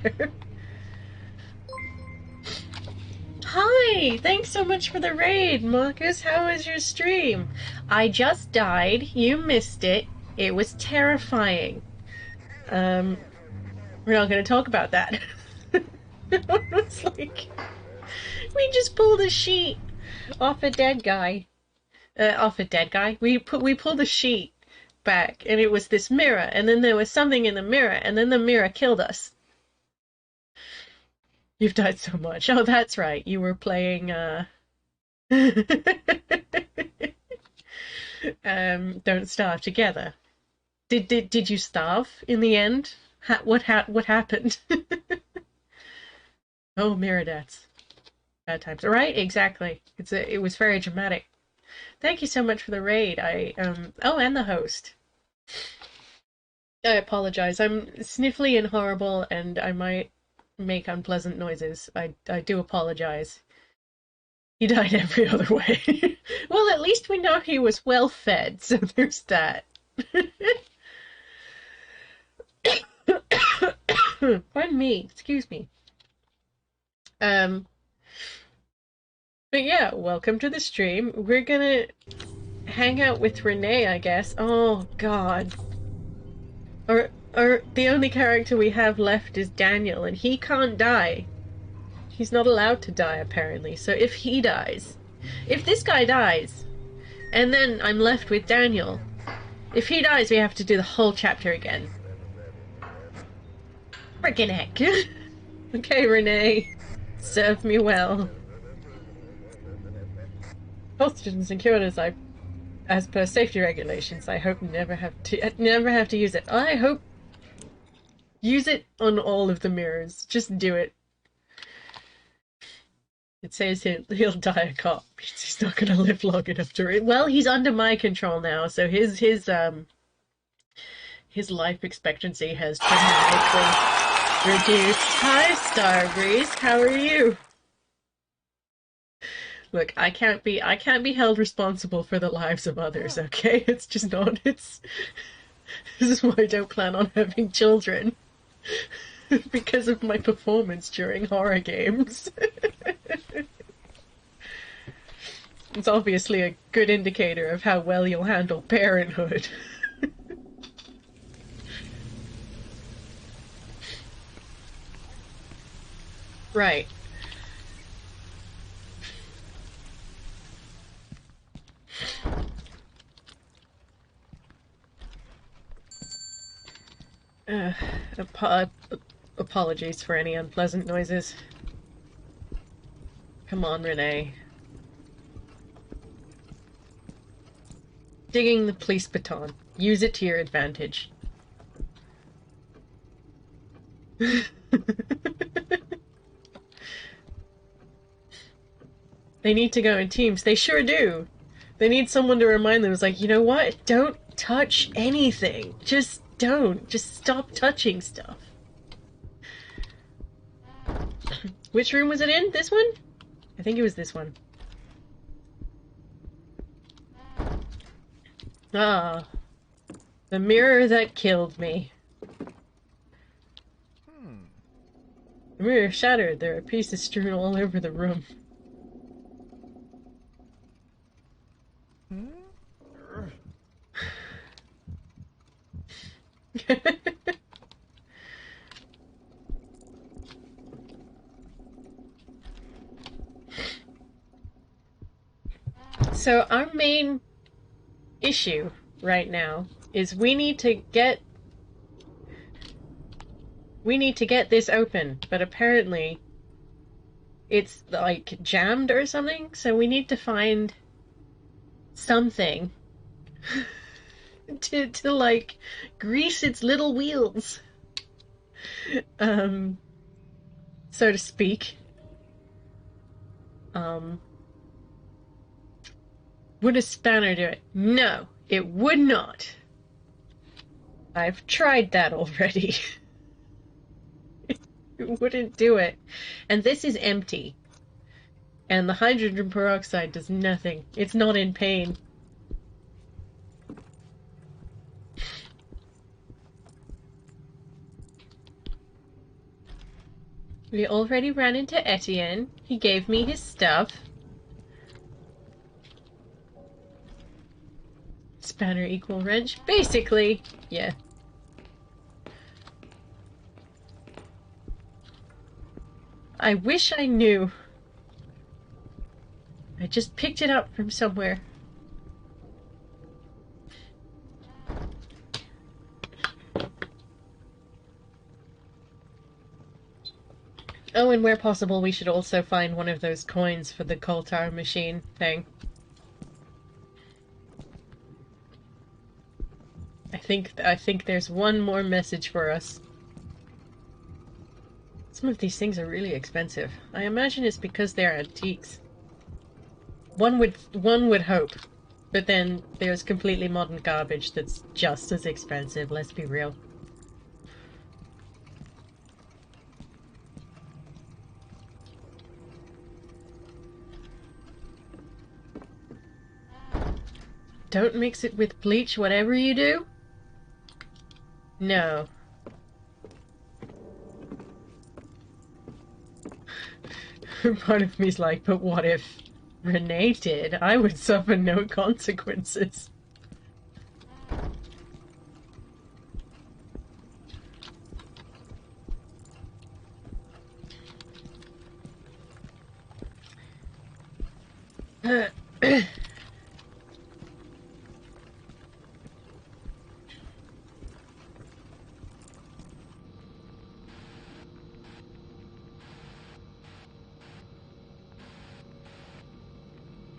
A: Hi! Thanks so much for the raid, Marcus. How was your stream? I just died. You missed it. It was terrifying. We're not going to talk about that. It's like we just pulled a sheet off a dead guy. We pulled a sheet back, and it was this mirror, and then there was something in the mirror, and then the mirror killed us. You've died so much. Oh, that's right. You were playing, Don't Starve Together. Did you starve in the end? What happened? Oh, Miradats. Bad times. Right, exactly. It was very dramatic. Thank you so much for the raid. Oh, and the host. I apologize. I'm sniffly and horrible, and I might make unpleasant noises. I do apologize. He died every other way. Well, at least we know he was well fed, so there's that. Pardon me. Excuse me. But yeah, welcome to the stream. We're gonna hang out with Renee, I guess. Oh God. The only character we have left is Daniel, and he can't die. He's not allowed to die, apparently. So if he dies, if this guy dies, and then I'm left with Daniel, if he dies, we have to do the whole chapter again. Frickin' heck. Okay, Renee. Serve me well. Hostage and secured as per safety regulations. I hope never have to use it. I hope use it on all of the mirrors. Just do it. It says he'll die a cop. He's not gonna live long enough to read. Well, he's under my control now, so his life expectancy has dramatically reduced. Hi, Starbreeze. How are you? Look, I can't be held responsible for the lives of others, okay? It's just not. This is why I don't plan on having children. Because of my performance during horror games. It's obviously a good indicator of how well you'll handle parenthood. Right. Apologies for any unpleasant noises. Come on, Renee. Digging the police baton. Use it to your advantage. They need to go in teams. They sure do. They need someone to remind them. It's like, you know what? Don't touch anything. Just don't. Just stop touching stuff. Which room was it in? This one? I think it was this one. Ah. The mirror that killed me. The mirror shattered. There are pieces strewn all over the room. So our main issue right now is we need to get this open, but apparently it's like jammed or something, so we need to find something to like grease its little wheels, so to speak. Would a spanner do it? No, it would not. I've tried that already. It wouldn't do it. And this is empty. And the hydrogen peroxide does nothing. It's not in pain. We already ran into Etienne. He gave me his stuff. Spanner equal wrench? Basically, yeah. I wish I knew. I just picked it up from somewhere. Oh, and where possible, we should also find one of those coins for the coal tar machine thing. I think there's one more message for us. Some of these things are really expensive. I imagine it's because they're antiques. One would hope. But then there's completely modern garbage that's just as expensive, let's be real. Don't mix it with bleach, whatever you do? No. Part of me's like, but what if Renee did? I would suffer no consequences.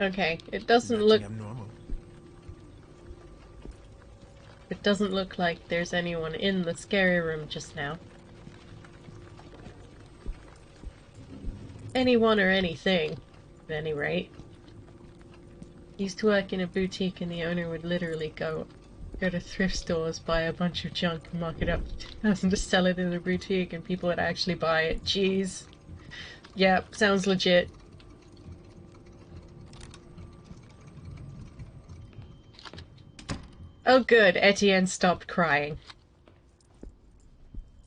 A: Okay, it doesn't look...
D: abnormal.
A: It doesn't look like there's anyone in the scary room just now. Anyone or anything, at any rate. Used to work in a boutique and the owner would literally go to thrift stores, buy a bunch of junk, mark it up to 2,000 to sell it in the boutique, and people would actually buy it. Jeez. Yep, sounds legit. Oh good, Etienne stopped crying.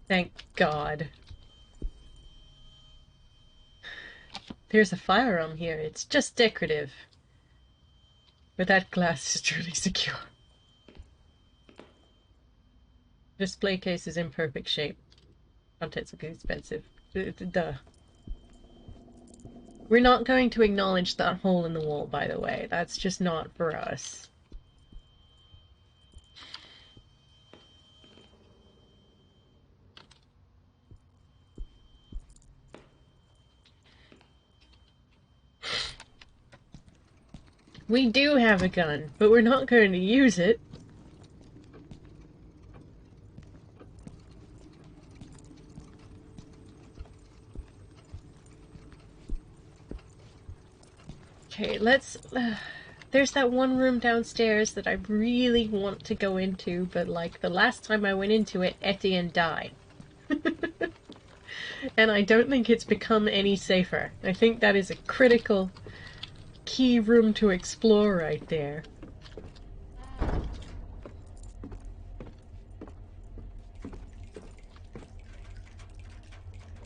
A: Thank God. There's a firearm here, it's just decorative. But that glass is truly secure. Display case is in perfect shape. Contents are expensive. Duh. We're not going to acknowledge that hole in the wall, by the way. That's just not for us. We do have a gun, but we're not going to use it. Okay, let's... there's that one room downstairs that I really want to go into, but like the last time I went into it, Etienne died. And I don't think it's become any safer. I think that is a critical key room to explore right there.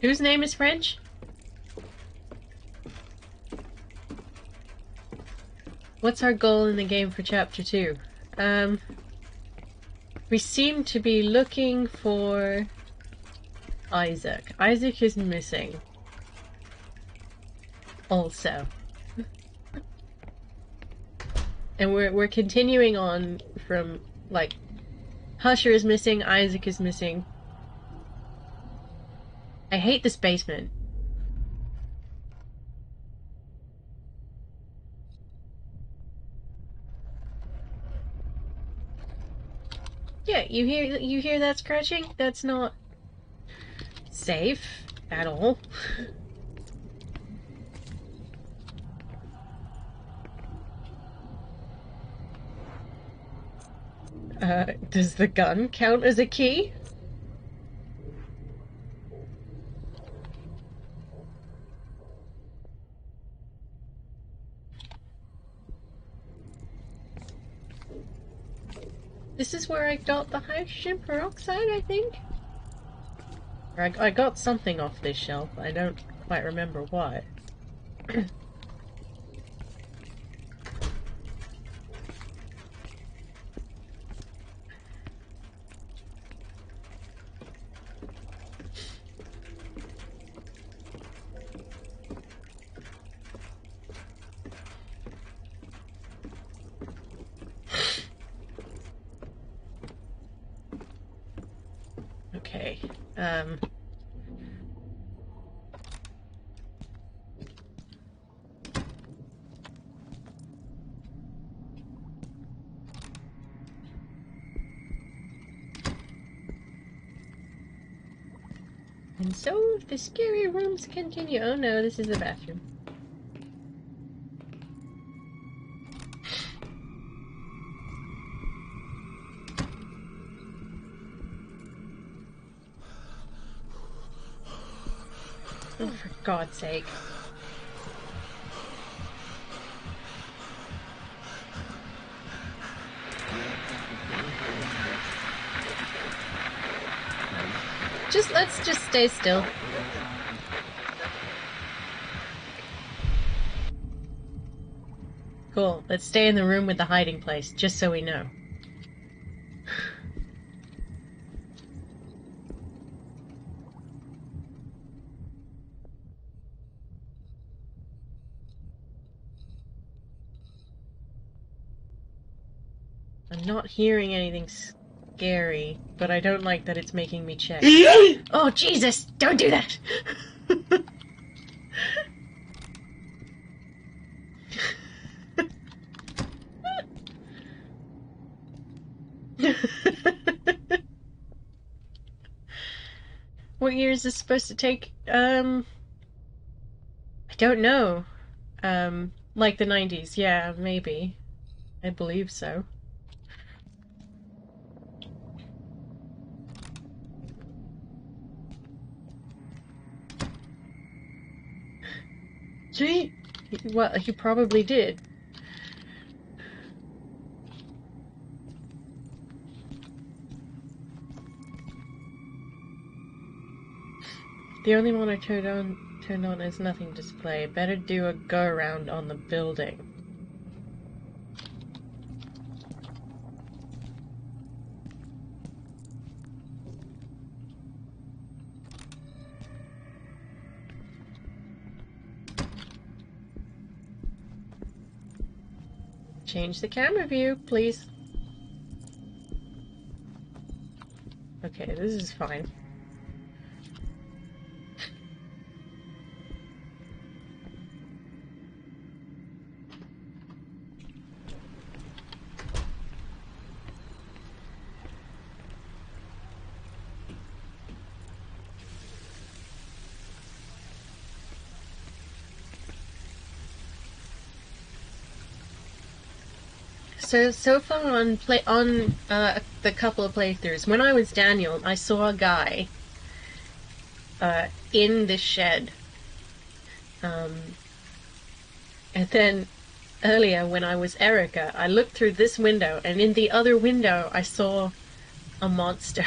A: Whose name is French? What's our goal in the game for Chapter 2? We seem to be looking for Isaac. Isaac is missing. Also. And we're continuing on from, like, Husher is missing, Isaac is missing. I hate this basement. Yeah, you hear that scratching? That's not safe at all. Does the gun count as a key? This is where I got the hydrogen peroxide, I think? Or I got something off this shelf. I don't quite remember what. Okay, And so the scary rooms continue. Oh no, this is the bathroom. Oh, for God's sake. Let's just stay still. Cool. Let's stay in the room with the hiding place, just so we know. I'm not hearing anything scary, but I don't like that it's making me check. Oh, Jesus! Don't do that! What year is this supposed to take? I don't know. Like the 90s. Yeah, maybe. I believe so. See? Well, he probably did. The only one I turned on is nothing display. Better do a go around on the building. Change the camera view, please. Okay, this is fine. So far on the couple of playthroughs, when I was Daniel, I saw a guy in the shed, and then earlier when I was Erica, I looked through this window, and in the other window I saw a monster.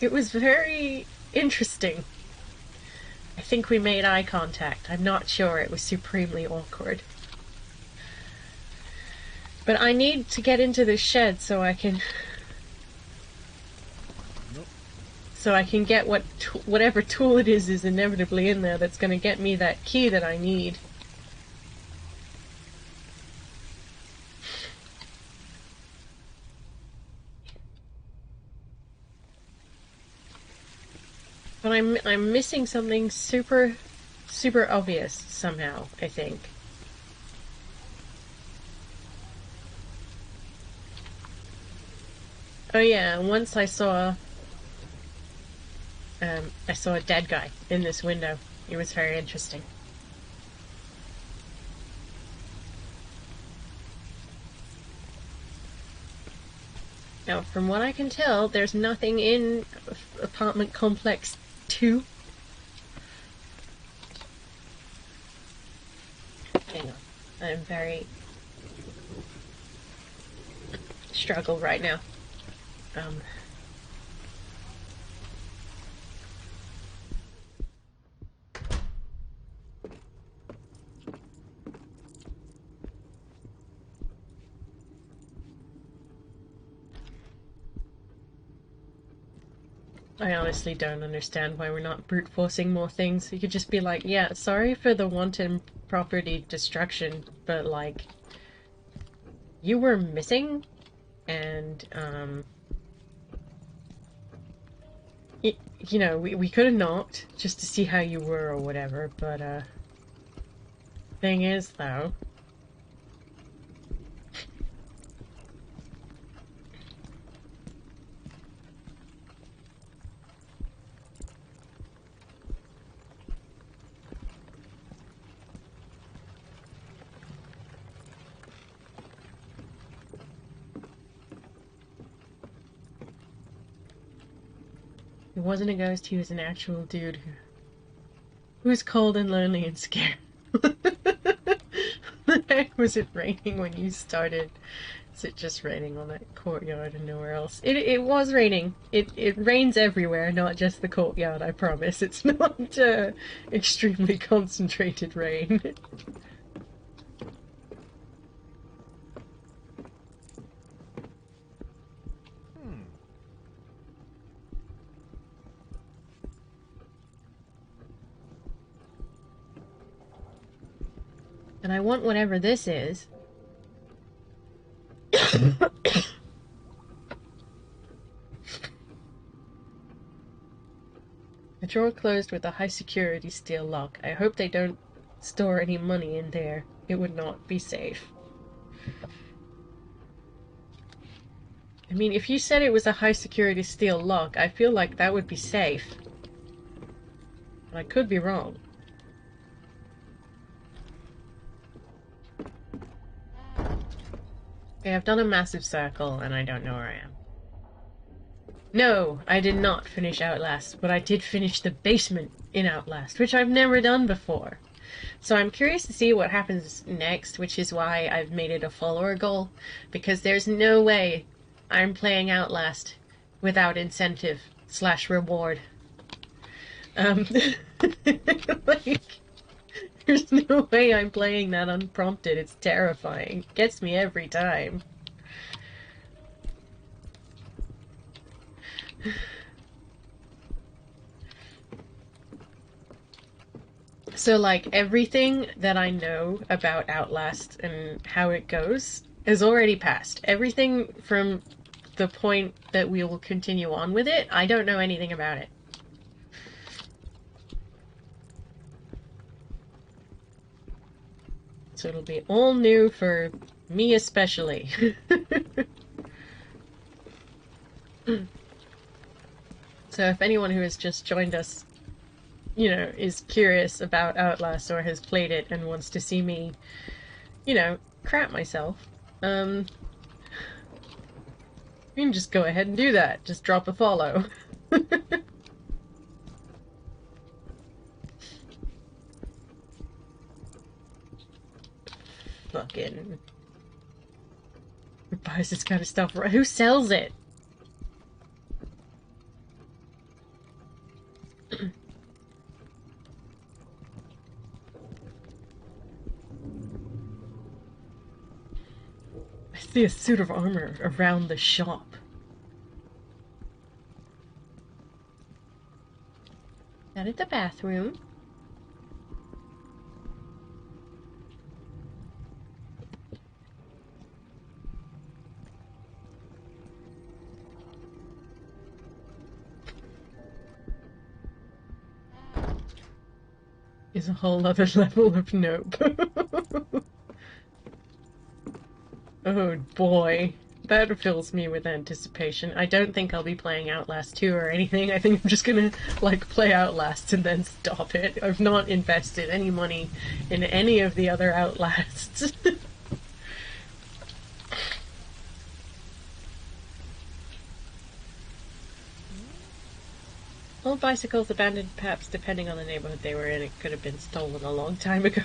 A: It was very interesting. I think we made eye contact. I'm not sure. It was supremely awkward. But I need to get into this shed so I can get whatever tool it is inevitably in there that's going to get me that key that I need. But I'm missing something super obvious somehow, I think. Oh yeah, once I saw a dead guy in this window. It was very interesting. Now, from what I can tell, there's nothing in apartment complex 2. Hang on. I'm very struggle right now. I honestly don't understand why we're not brute forcing more things. You could just be like, yeah, sorry for the wanton property destruction, but like, you were missing, and you know, we could have knocked just to see how you were or whatever, but thing is though, He wasn't a ghost, he was an actual dude who's cold and lonely and scared. The heck was it raining when you started? Is it just raining on that courtyard and nowhere else? It was raining. It rains everywhere, not just the courtyard, I promise. It's not extremely concentrated rain. And I want whatever this is. A drawer closed with a high security steel lock. I hope they don't store any money in there. It would not be safe. I mean, if you said it was a high security steel lock, I feel like that would be safe. But I could be wrong. Okay, I've done a massive circle and I don't know where I am. No, I did not finish Outlast, but I did finish the basement in Outlast, which I've never done before. So I'm curious to see what happens next, which is why I've made it a follower goal, because there's no way I'm playing Outlast without incentive / reward. Like, there's no way I'm playing that unprompted. It's terrifying. It gets me every time. So, like, everything that I know about Outlast and how it goes is already passed. Everything from the point that we will continue on with it, I don't know anything about it. So it'll be all new for me especially. So if anyone who has just joined us, you know, is curious about Outlast or has played it and wants to see me, you know, crap myself, you can just go ahead and do that. Just drop a follow. Fucking... Who buys this kind of stuff? Who sells it? I see a suit of armor around the shop. Not at the bathroom. Is a whole other level of nope. Oh boy, that fills me with anticipation. I don't think I'll be playing Outlast 2 or anything. I think I'm just gonna, like, play Outlast and then stop it. I've not invested any money in any of the other Outlasts. Old bicycles abandoned, perhaps depending on the neighborhood they were in. It could have been stolen a long time ago.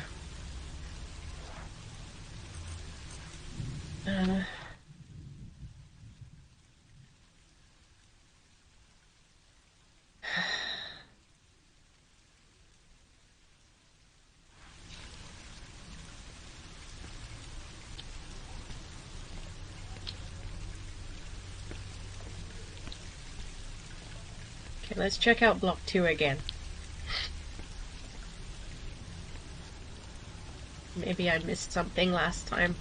A: Okay, let's check out block 2 again. Maybe I missed something last time.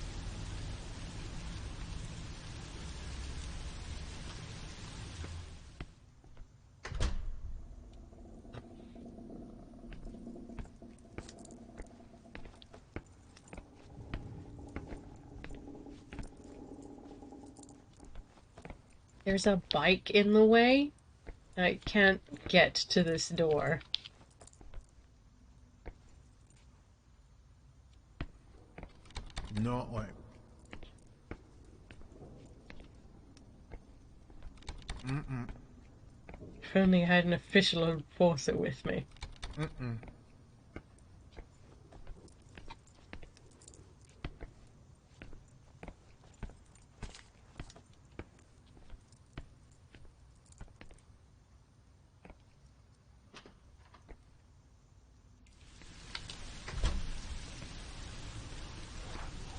A: There's a bike in the way. I can't get to this door.
D: Not like. Mm-mm.
A: If only I had an official enforcer with me.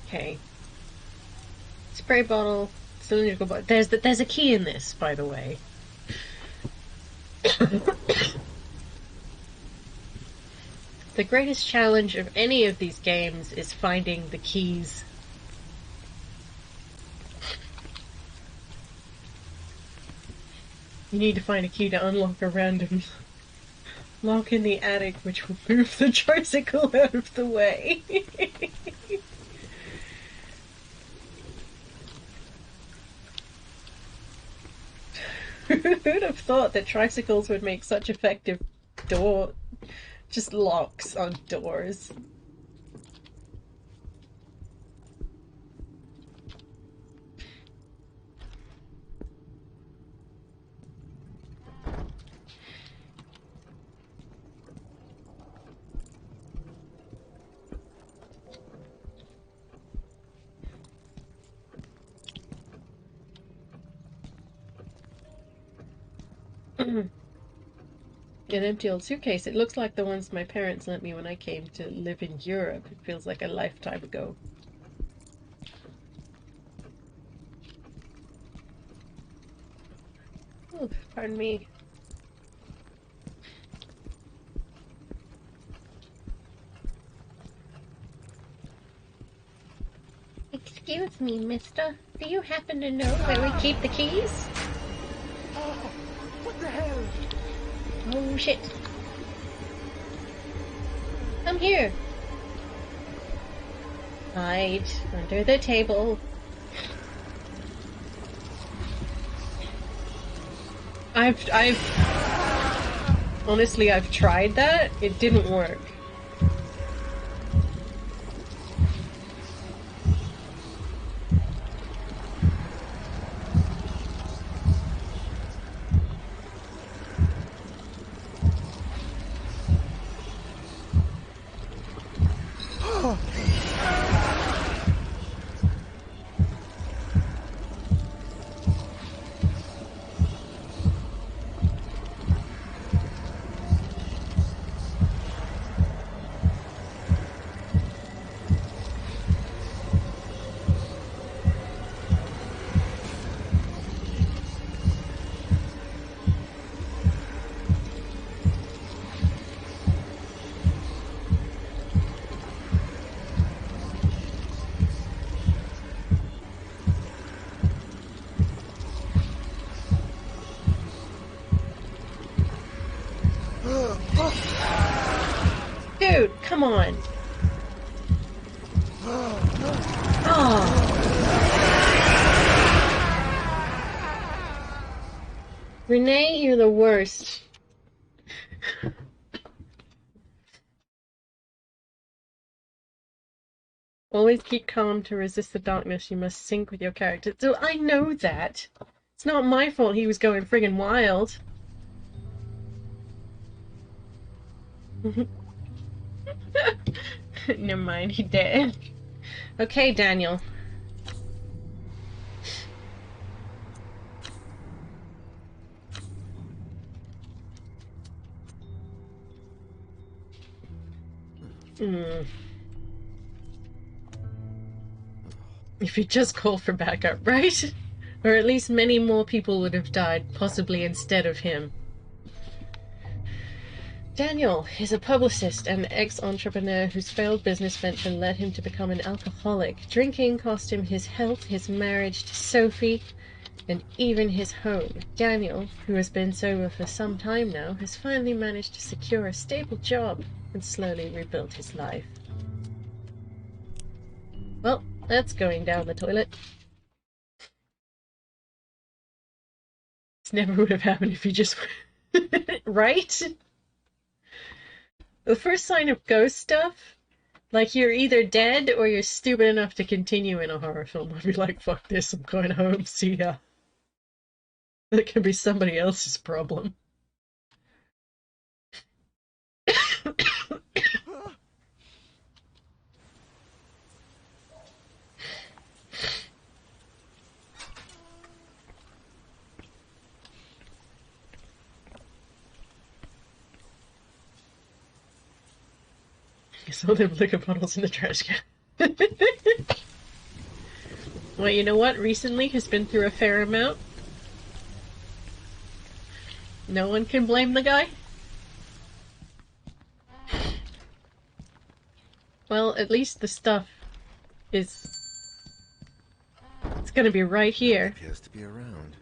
A: Okay. Spray bottle, cylindrical bottle. There's a key in this, by the way. The greatest challenge of any of these games is finding the keys. You need to find a key to unlock a random lock in the attic, which will move the tricycle out of the way. Who'd have thought that tricycles would make such effective just locks on doors? An empty old suitcase. It looks like the ones my parents lent me when I came to live in Europe. It feels like a lifetime ago. Oh, pardon me. Excuse me, mister. Do you happen to know where we keep the keys?
D: Oh, what the hell?
A: Oh, shit. Come here. Hide under the table. Honestly, I've tried that. It didn't work. Dude, come on. Oh. Renee, you're the worst. Always keep calm to resist the darkness. You must sync with your character. So I know that. It's not my fault he was going friggin' wild. Never mind, he did. Okay, Daniel. If you just called for backup, right? Or at least many more people would have died, possibly instead of him. Daniel is a publicist and ex-entrepreneur whose failed business venture led him to become an alcoholic. Drinking cost him his health, his marriage to Sophie, and even his home. Daniel, who has been sober for some time now, has finally managed to secure a stable job and slowly rebuild his life. Well, that's going down the toilet. This never would have happened if you just... right? The first sign of ghost stuff, like you're either dead or you're stupid enough to continue in a horror film. I'd be like, fuck this, I'm going home, see ya. That can be somebody else's problem. You saw them liquor bottles in the trash can. Well, you know what? Recently has been through a fair amount. No one can blame the guy. Well, at least the stuff is... It's gonna be right here.
E: It appears to be around.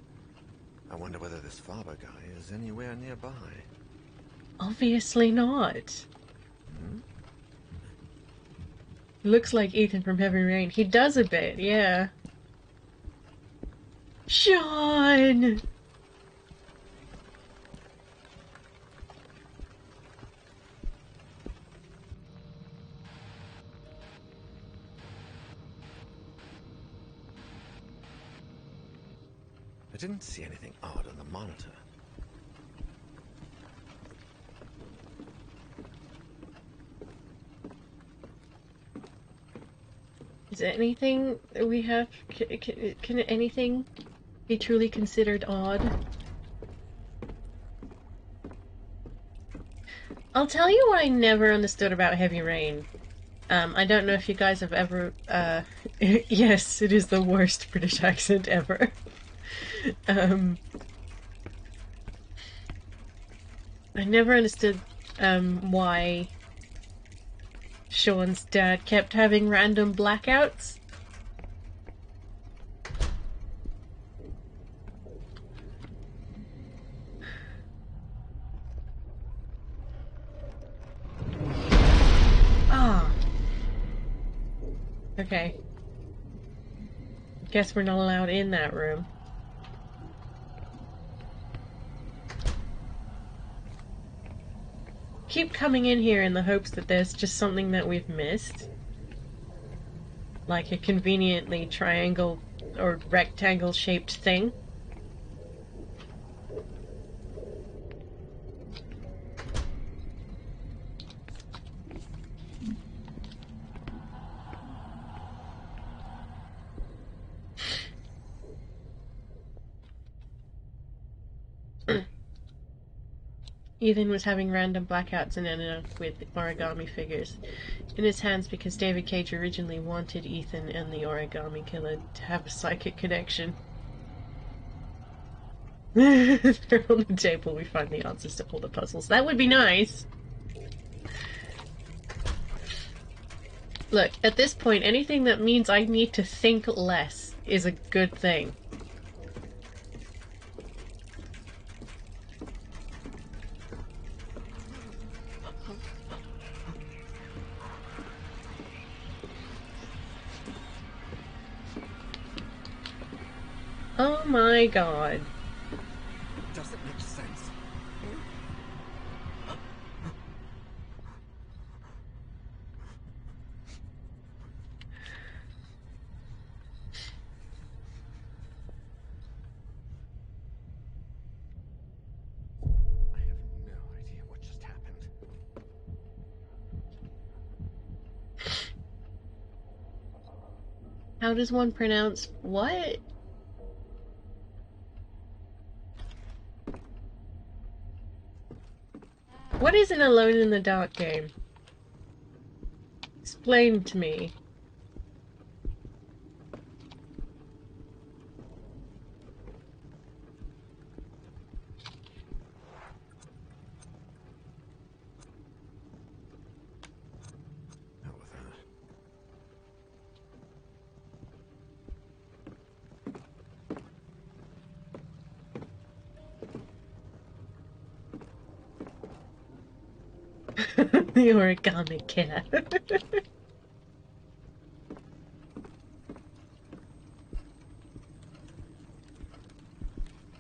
E: I wonder whether this Faber guy is anywhere nearby.
A: Obviously not. Looks like Ethan from Heavy Rain. He does a bit, yeah. Sean!
E: I didn't see anything odd on the monitor.
A: Is there anything that we have? Can anything be truly considered odd? I'll tell you what I never understood about Heavy Rain. I don't know if you guys have ever, yes, it is the worst British accent ever. I never understood, why Sean's dad kept having random blackouts. Ah. Okay. Guess we're not allowed in that room. Keep coming in here in the hopes that there's just something that we've missed. Like a conveniently triangle or rectangle shaped thing. Ethan was having random blackouts and ended up with origami figures in his hands because David Cage originally wanted Ethan and the origami killer to have a psychic connection. They're on the table, we find the answers to all the puzzles. That would be nice! Look, at this point, anything that means I need to think less is a good thing. Oh my god.
E: Doesn't make sense. I have no idea what just happened.
A: How does one pronounce what? What is an Alone in the Dark game? Explain to me.
E: Hell with that.
A: The origami killer.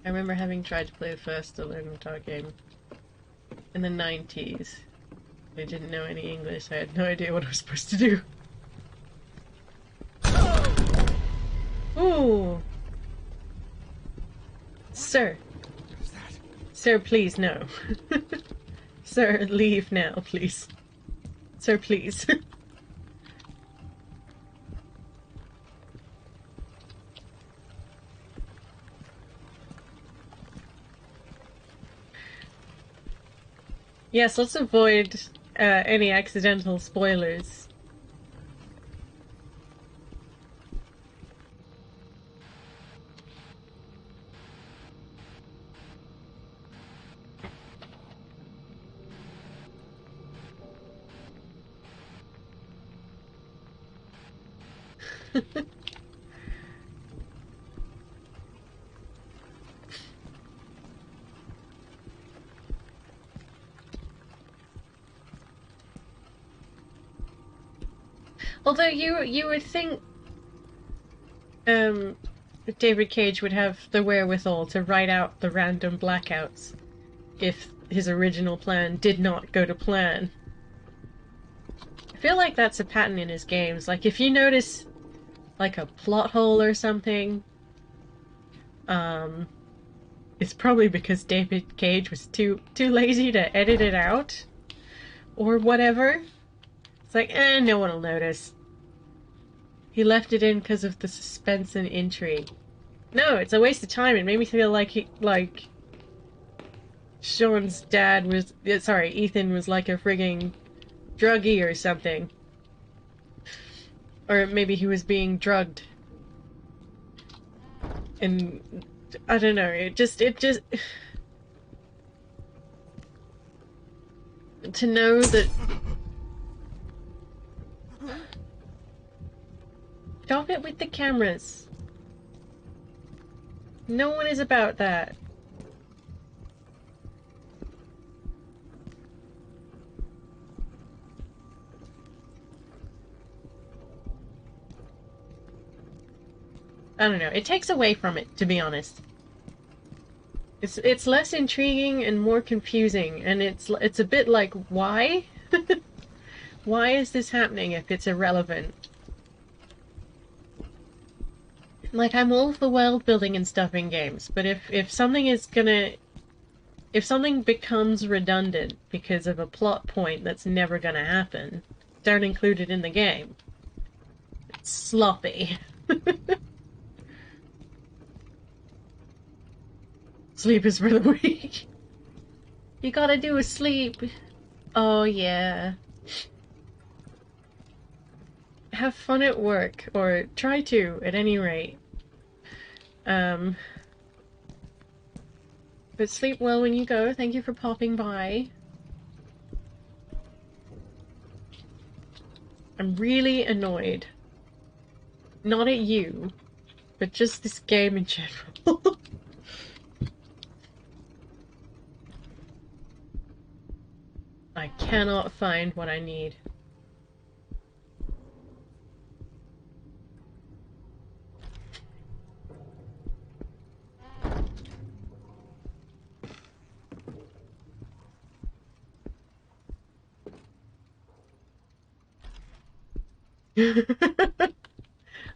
A: I remember having tried to play the first Alone in the Dark game in the 90s. I didn't know any English, I had no idea what I was supposed to do. Ooh! Sir.
E: What is that?
A: Sir, please, no. Sir, leave now, please. Sir, please. Yes, let's avoid any accidental spoilers. Although you would think David Cage would have the wherewithal to write out the random blackouts if his original plan did not go to plan. I feel like that's a pattern in his games. Like, if you notice, like, a plot hole or something, it's probably because David Cage was too lazy to edit it out, or whatever. It's like, no one will notice. He left it in because of the suspense and intrigue. No, it's a waste of time. It made me feel like Sean's dad was, sorry, Ethan was like a frigging druggie or something. Or maybe he was being drugged. And I don't know, it just to know that. Stop it with the cameras. No one is about that. I don't know. It takes away from it, to be honest. It's less intriguing and more confusing, and it's a bit like, why? Why is this happening if it's irrelevant? Like, I'm all for world building and stuff in games, but if something is gonna... If something becomes redundant because of a plot point that's never gonna happen, don't include it in the game. It's sloppy. Sleep is for the weak. You gotta do a sleep. Oh, yeah. Have fun at work, or try to, at any rate. But sleep well when you go. Thank you for popping by. I'm really annoyed. Not at you, but just this game in general. I cannot find what I need.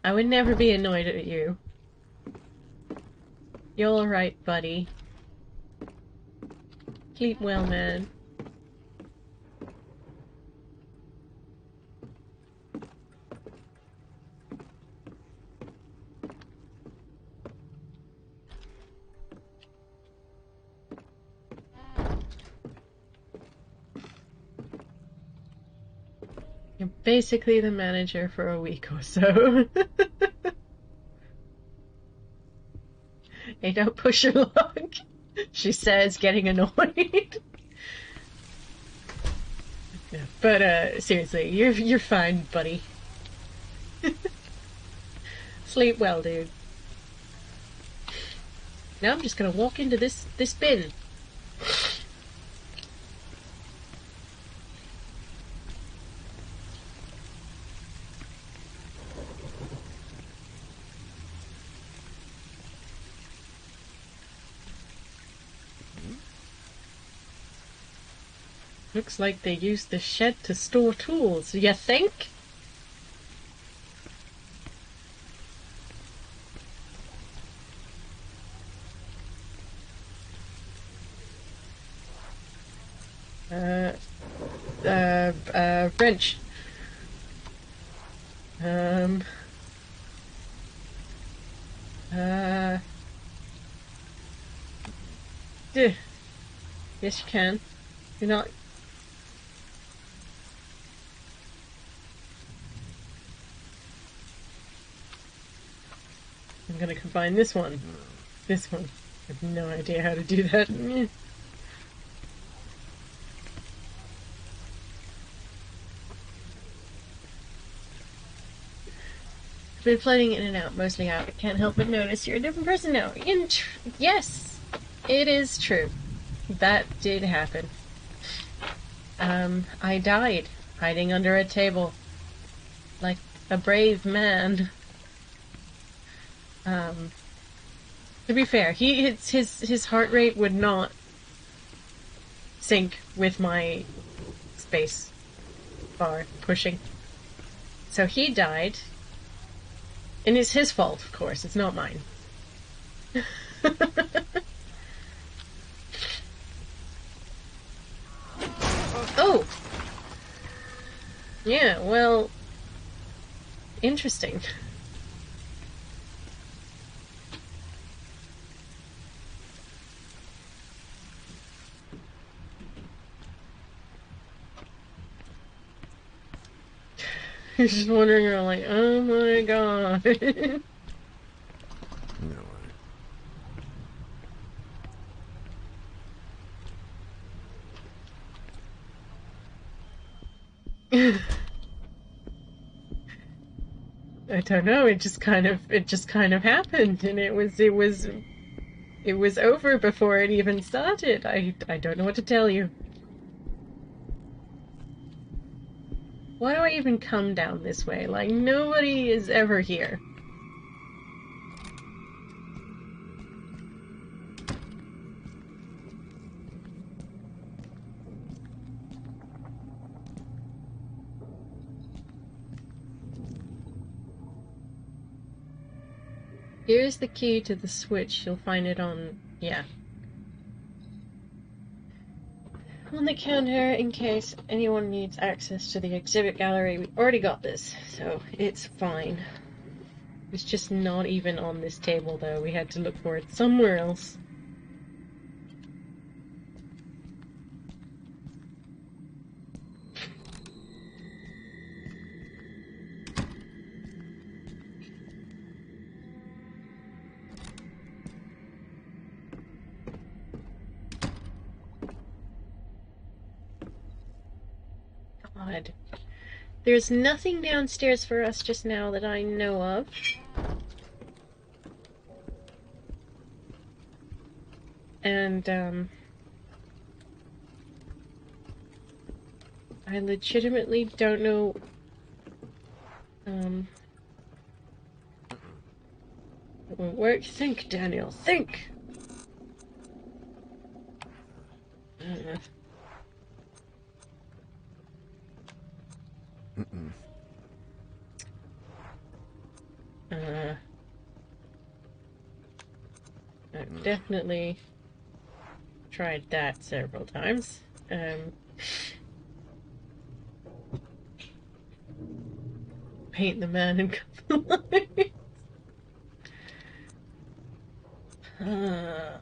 A: I would never be annoyed at you. You're alright, buddy. Sleep well, man. You're basically the manager for a week or so. Hey, don't push your luck, she says, getting annoyed. Yeah, but seriously, you're fine, buddy. Sleep well, dude. Now I'm just gonna walk into this bin. Looks like they used the shed to store tools. You think? Wrench. Yes, you can. You're not... I'm gonna combine this one. This one. I have no idea how to do that. I've been floating in and out, mostly out. I can't help but notice you're a different person now. Yes, it is true. That did happen. I died hiding under a table like a brave man. To be fair, his heart rate would not sync with my space bar pushing. So he died. And it's his fault, of course. It's not mine. Oh! Yeah, well... Interesting. You're just wondering around like, oh my god.
E: No way.
A: I don't know, it just kind of happened, and it was over before it even started. I don't know what to tell you. Why do I even come down this way? Like, nobody is ever here. Here's the key to the switch. You'll find it on... yeah. On the counter, in case anyone needs access to the exhibit gallery. We already got this, so it's fine. It's just not even on this table, though. We had to look for it somewhere else. God. There's nothing downstairs for us just now that I know of. And, I legitimately don't know, it won't work. Think, Daniel, think! I've definitely tried that several times. Paint the man in couple lines.
E: No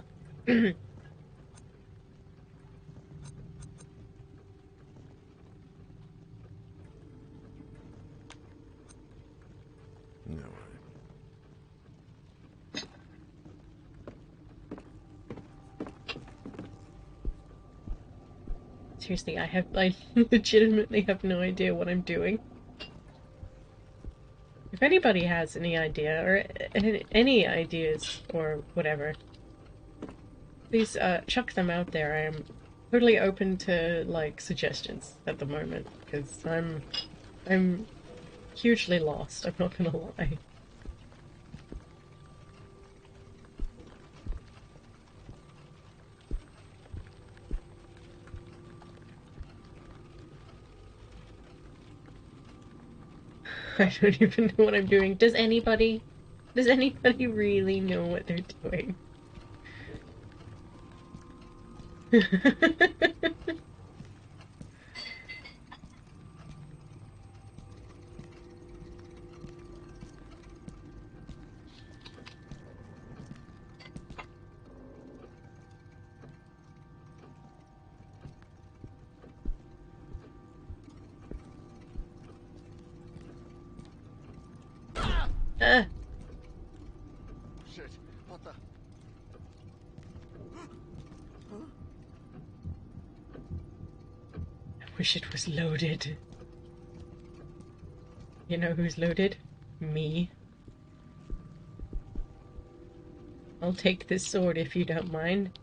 E: way.
A: Seriously, I legitimately have no idea what I'm doing. If anybody has any idea, or any ideas, or whatever, please, chuck them out there. I am totally open to, like, suggestions at the moment, because I'm hugely lost, I'm not gonna lie. I don't even know what I'm doing. Does anybody really know what they're doing? wish it was loaded. You know who's loaded? Me. I'll take this sword if you don't mind.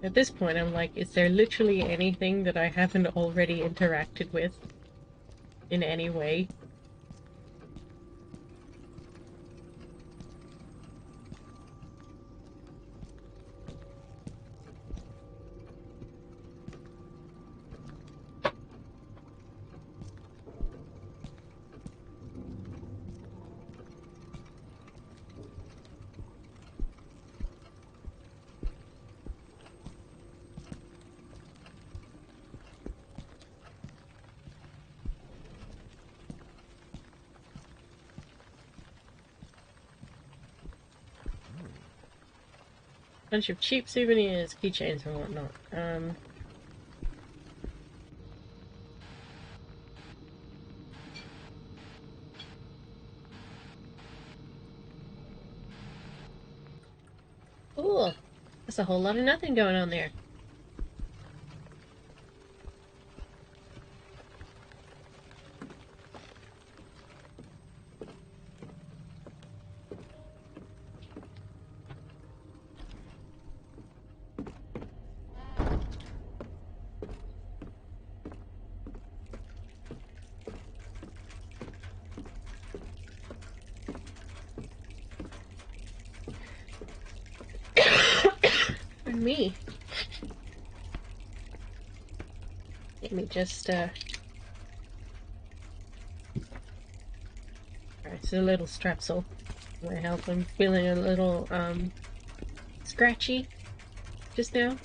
A: At this point, I'm like, is there literally anything that I haven't already interacted with in any way? Bunch of cheap souvenirs, keychains and whatnot. Cool. There's a whole lot of nothing going on there. Me. Let me just, Alright, so a little strepsil might help. I'm feeling a little, scratchy just now.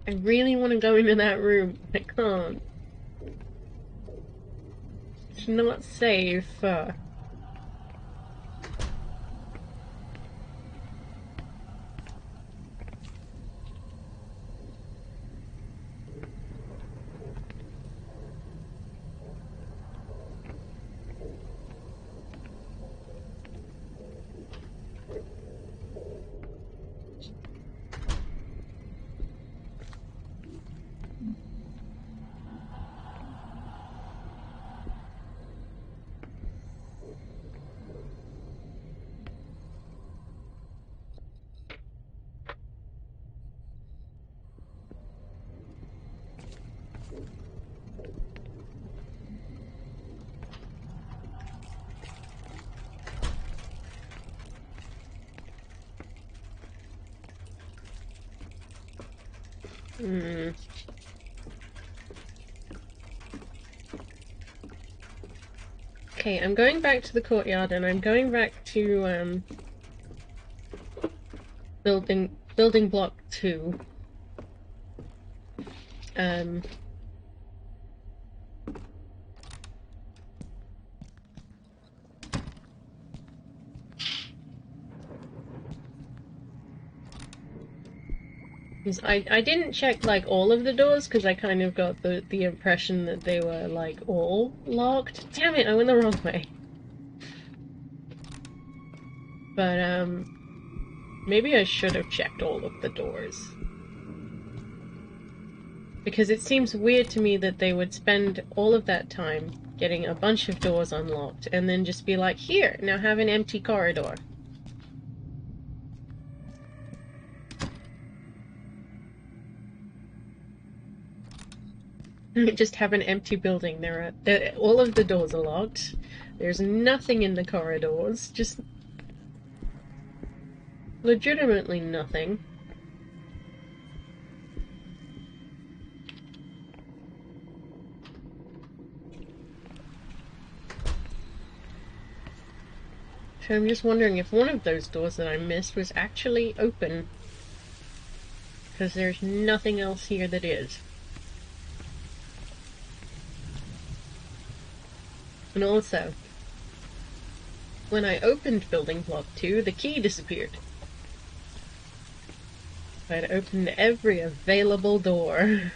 A: I really want to go into that room. I can't. It's not safe. Okay, I'm going back to the courtyard and I'm going back to building block 2. Because I didn't check like all of the doors because I kind of got the impression that they were like all locked. Damn it, I went the wrong way. But maybe I should have checked all of the doors. Because it seems weird to me that they would spend all of that time getting a bunch of doors unlocked and then just be like, here, now have an empty corridor. Just have an empty building. All of the doors are locked. There's nothing in the corridors. Just legitimately nothing. So I'm just wondering if one of those doors that I missed was actually open. Because there's nothing else here that is. And also, when I opened building block 2, the key disappeared. I'd opened every available door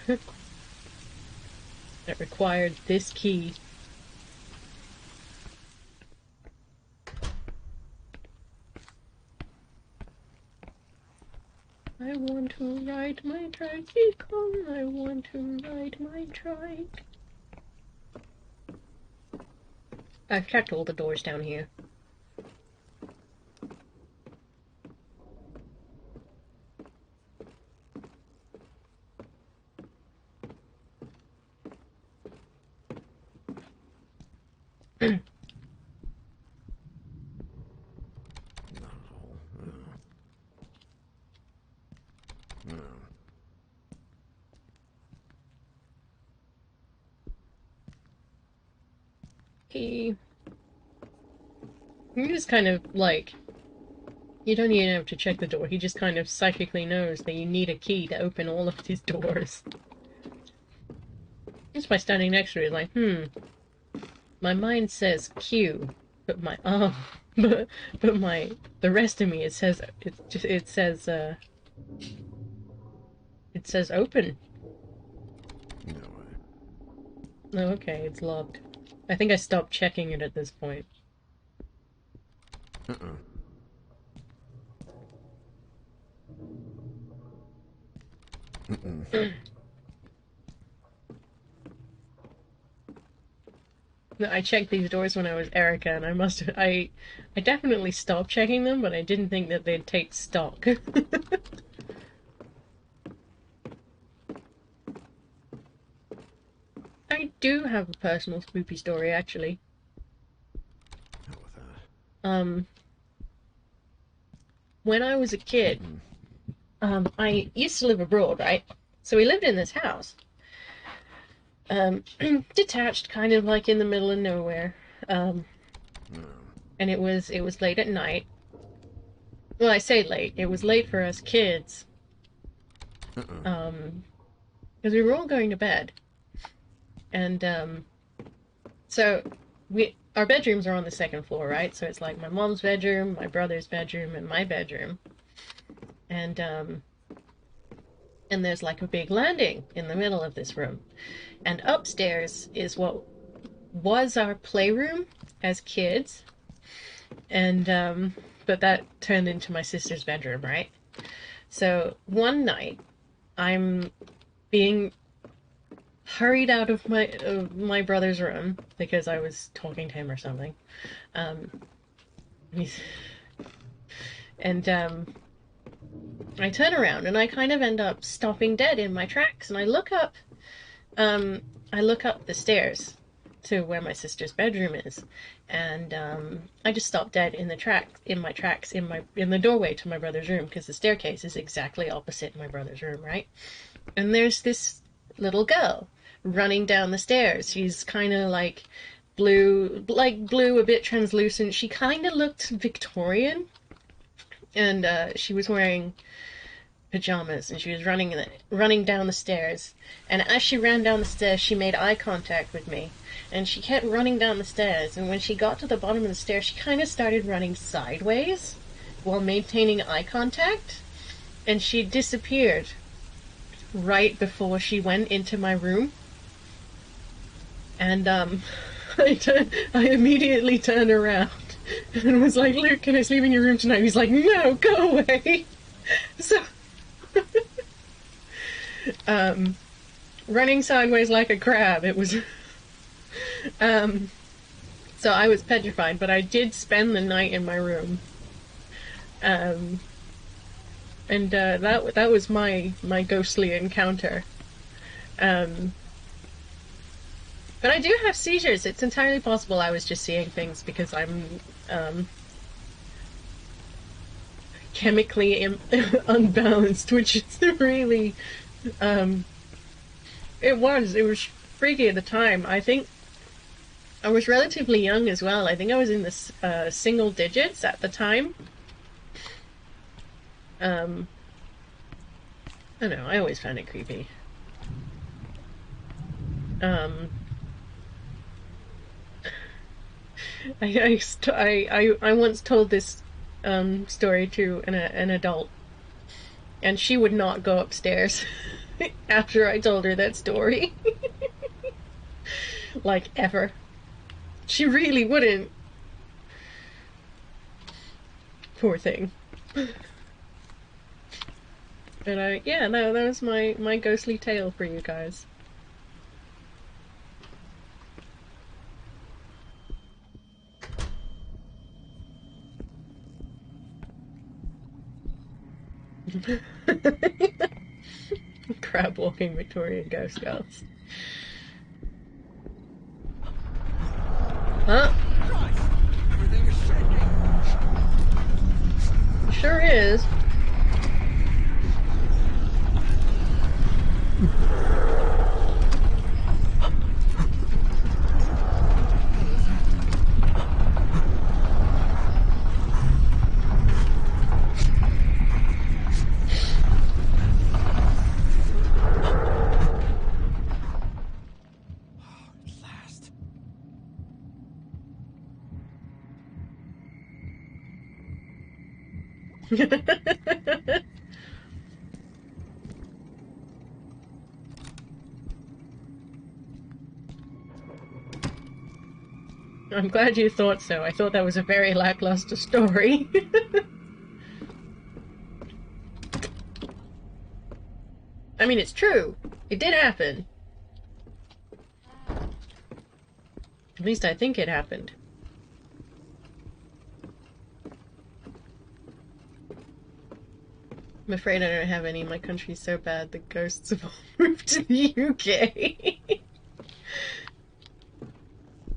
A: that required this key. I want to ride my tricycle, I want to ride my trike. I've checked all the doors down here. He just kind of, like, you don't even have to check the door, he just kind of psychically knows that you need a key to open all of these doors. Just by standing next to it, like, my mind says Q, but my, but the rest of me, it says open.
E: No way.
A: Oh, okay, it's locked. I think I stopped checking it at this point. No, I checked these doors when I was Erica, and I definitely stopped checking them, but I didn't think that they'd take stock. I do have a personal spoopy story, actually.
E: Hell with that.
A: When I was a kid, I used to live abroad, right? So we lived in this house. Detached, kind of like in the middle of nowhere. And it was late at night. Well, I say late. It was late for us kids. Because we were all going to bed. And, so our bedrooms are on the second floor, right? So it's like my mom's bedroom, my brother's bedroom, and my bedroom. And there's like a big landing in the middle of this room. And upstairs is what was our playroom as kids. And, but that turned into my sister's bedroom, right? So one night, I'm being hurried out of my brother's room because I was talking to him or something. And I turn around and I kind of end up stopping dead in my tracks, and I look up the stairs to where my sister's bedroom is, and I just stop dead in my tracks in the doorway to my brother's room, because the staircase is exactly opposite my brother's room, right? And there's this little girl running down the stairs. She's kind of like blue, a bit translucent. She kind of looked Victorian, and she was wearing pajamas, and she was running down the stairs. And as she ran down the stairs, she made eye contact with me, and she kept running down the stairs. And when she got to the bottom of the stairs, she kind of started running sideways while maintaining eye contact, and she disappeared right before she went into my room. And I immediately turned around and was like, "Luke, can I sleep in your room tonight?" He's like, "No, go away." So running sideways like a crab, it was so I was petrified, but I did spend the night in my room. And that was my ghostly encounter. But I do have seizures. It's entirely possible I was just seeing things because I'm chemically unbalanced, which is really it was freaky at the time. I think I was relatively young as well. I think I was in the single digits at the time. I don't know, I always found it creepy. I once told this story to an adult, and she would not go upstairs after I told her that story. Like, ever. She really wouldn't. Poor thing. But yeah, no, that was my ghostly tale for you guys. Crab walking Victorian ghost girls. Huh?
E: Christ! Everything is shaking!
A: Sure is.
E: At last.
A: I'm glad you thought so. I thought that was a very lackluster story. I mean, it's true. It did happen. At least I think it happened. I'm afraid I don't have any. My country's so bad, the ghosts have all moved to the UK.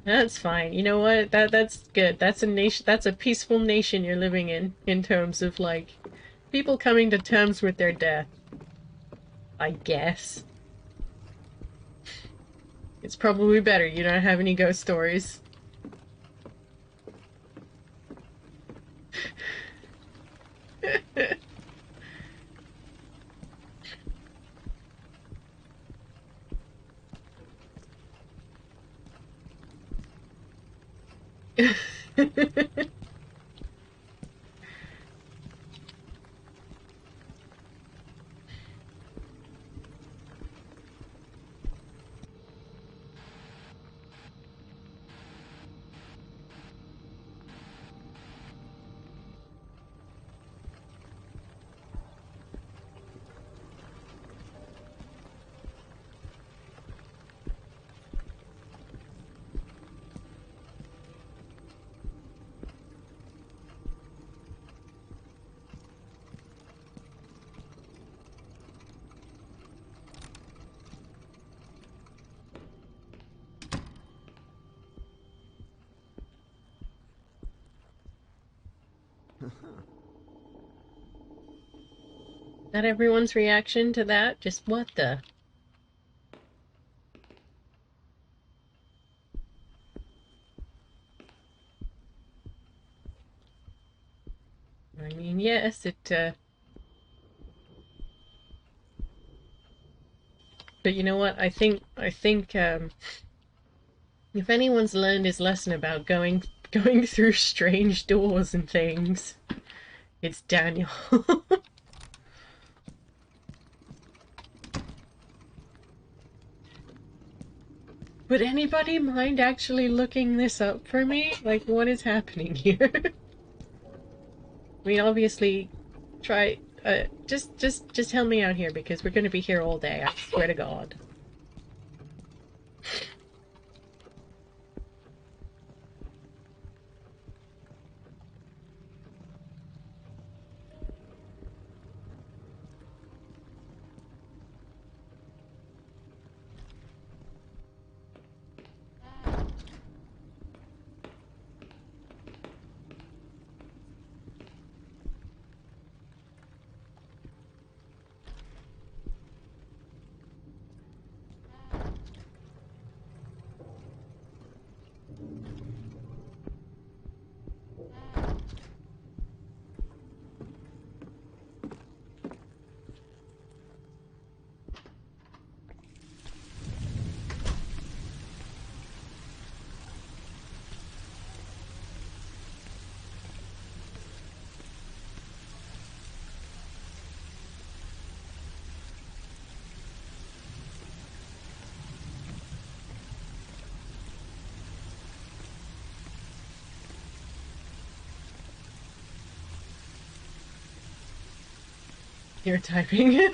A: That's fine. You know what? That's good. That's a nation. That's a peaceful nation you're living in terms of like people coming to terms with their death. I guess it's probably better. You don't have any ghost stories. Not everyone's reaction to that? Just what the? I mean, yes, but you know what? I think if anyone's learned his lesson about going through strange doors and things, it's Daniel. Would anybody mind actually looking this up for me? Like, what is happening here? I mean, obviously, try. Just help me out here because we're gonna be here all day. I swear to God. You're typing.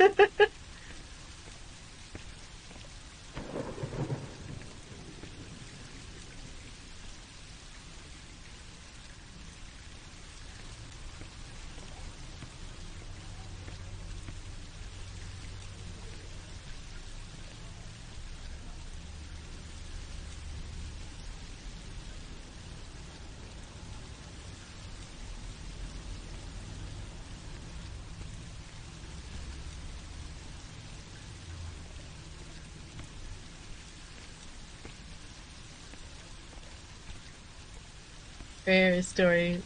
A: Fair story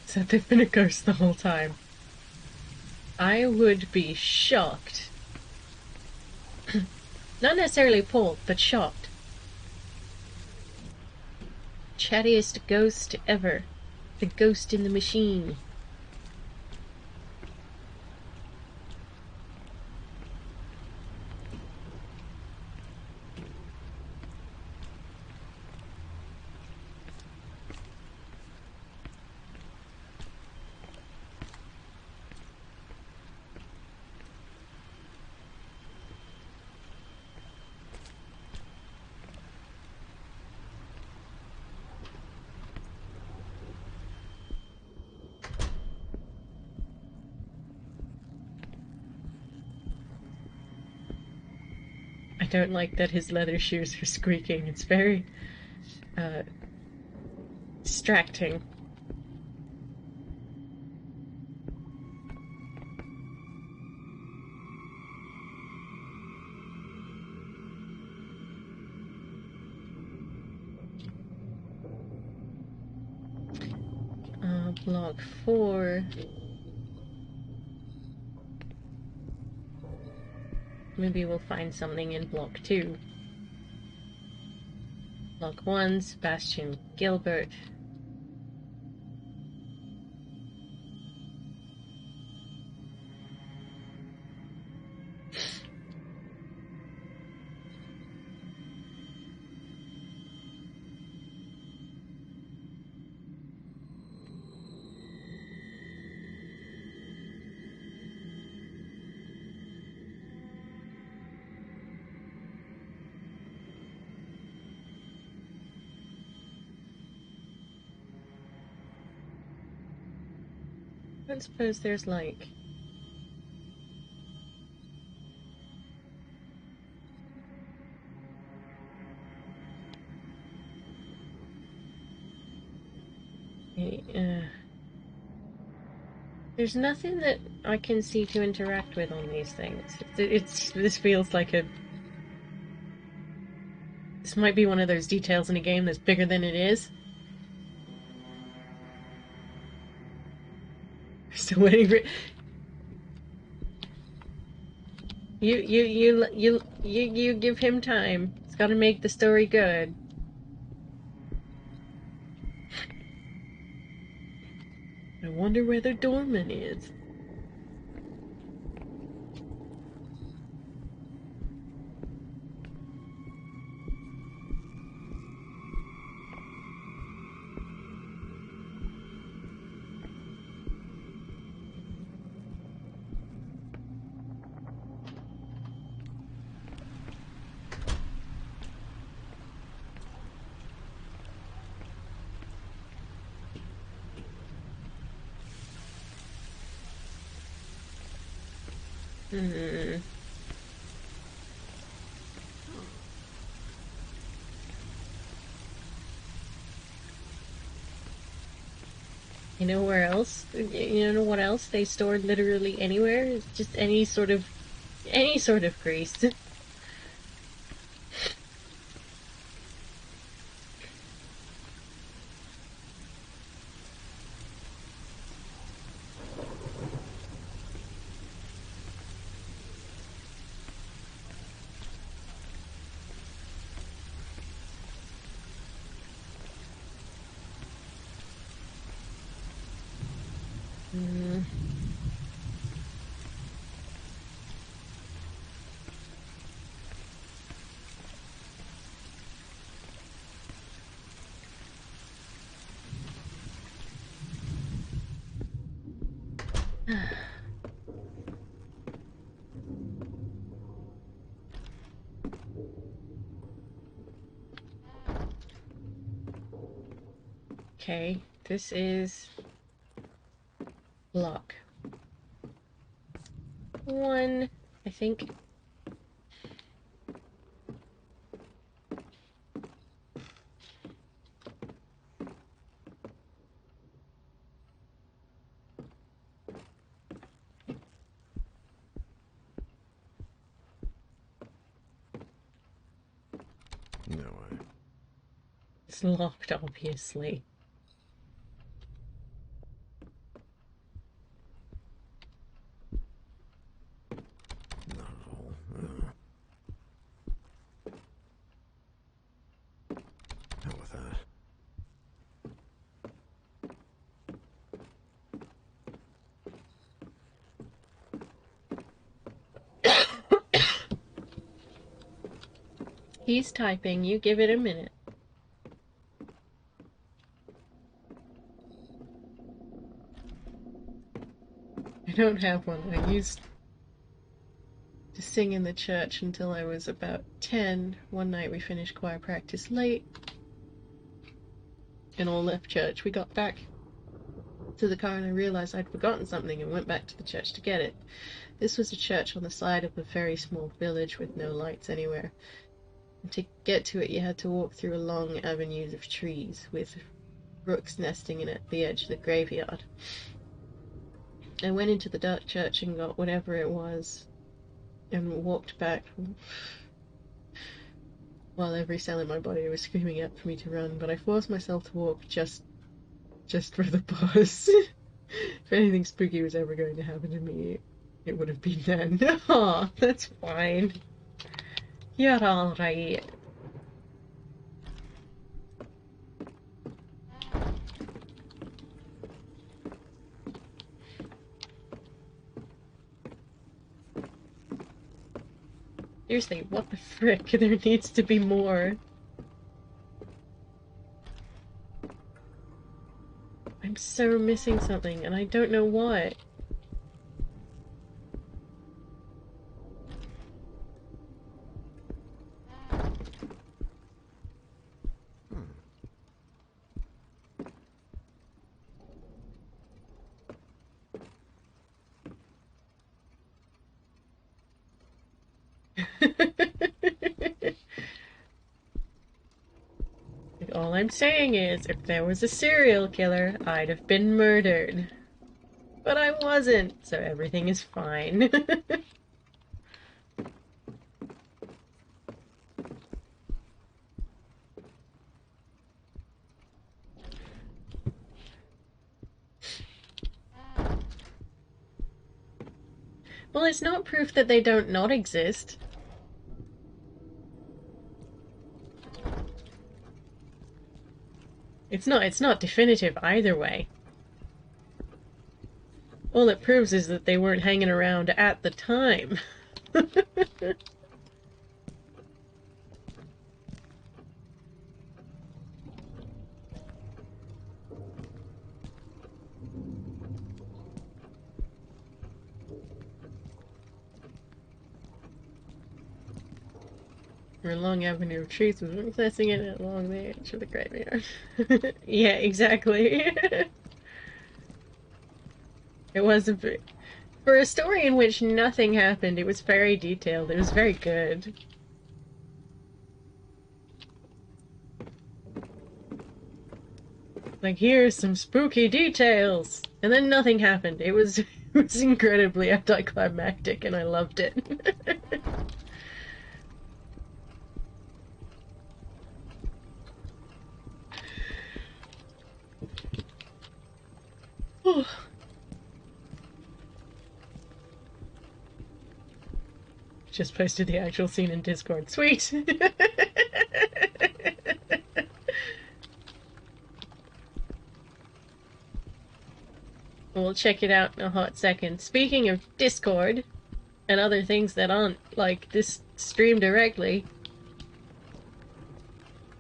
A: said they've been a ghost the whole time. I would be shocked. Not necessarily appalled, but shocked. Chattiest ghost ever. The ghost in the machine. I don't like that his leather shoes are squeaking. It's very, distracting. Block 4. Maybe we'll find something in block 2. Block 1, Sebastian Gilbert. I don't suppose there's like... there's nothing that I can see to interact with on these things. This feels like a... This might be one of those details in a game that's bigger than it is. Still waiting for... You give him time. It's gotta make the story good. I wonder where the doorman is. Hmm. You know where else? You know what else they stored literally anywhere? It's just any sort of grease. Mm. Okay, this is lock 1, I think.
E: No way.
A: It's locked, obviously.
E: Not at all. Hell with that.
A: He's typing, you give it a minute. I don't have one. I used to sing in the church until I was about 10. One night we finished choir practice late and all left church. We got back to the car and I realized I'd forgotten something and went back to the church to get it. This was a church on the side of a very small village with no lights anywhere. And to get to it you had to walk through long avenues of trees with rooks nesting in at the edge of the graveyard. I went into the dark church and got whatever it was and walked back while every cell in my body was screaming out for me to run, but I forced myself to walk just for the buzz. If anything spooky was ever going to happen to me, it would have been then. Aw, that's fine. You're alright. Seriously, what the frick? There needs to be more. I'm so missing something, and I don't know what. All I'm saying is, if there was a serial killer, I'd have been murdered. But I wasn't, so everything is fine. Well, it's not proof that they don't not exist. It's not definitive either way. All it proves is that they weren't hanging around at the time. Or a long avenue of trees was accessing it along the edge of the graveyard. Yeah, exactly. It was for a story in which nothing happened, it was very detailed. It was very good. Like, here's some spooky details! And then nothing happened. It was, it was incredibly anticlimactic, and I loved it. Just posted the actual scene in Discord. Sweet! We'll check it out in a hot second. Speaking of Discord, and other things that aren't, like, this stream directly,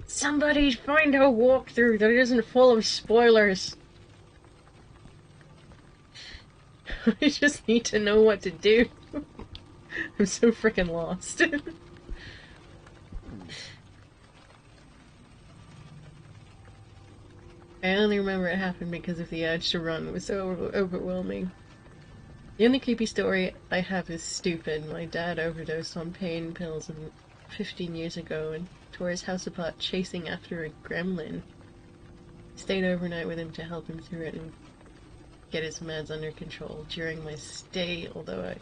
A: somebody find a walkthrough that isn't full of spoilers. I just need to know what to do. I'm so freaking lost. I only remember it happened because of the urge to run. It was so overwhelming. The only creepy story I have is stupid. My dad overdosed on pain pills 15 years ago and tore his house apart chasing after a gremlin. Stayed overnight with him to help him through it and get his meds under control. During my stay, although I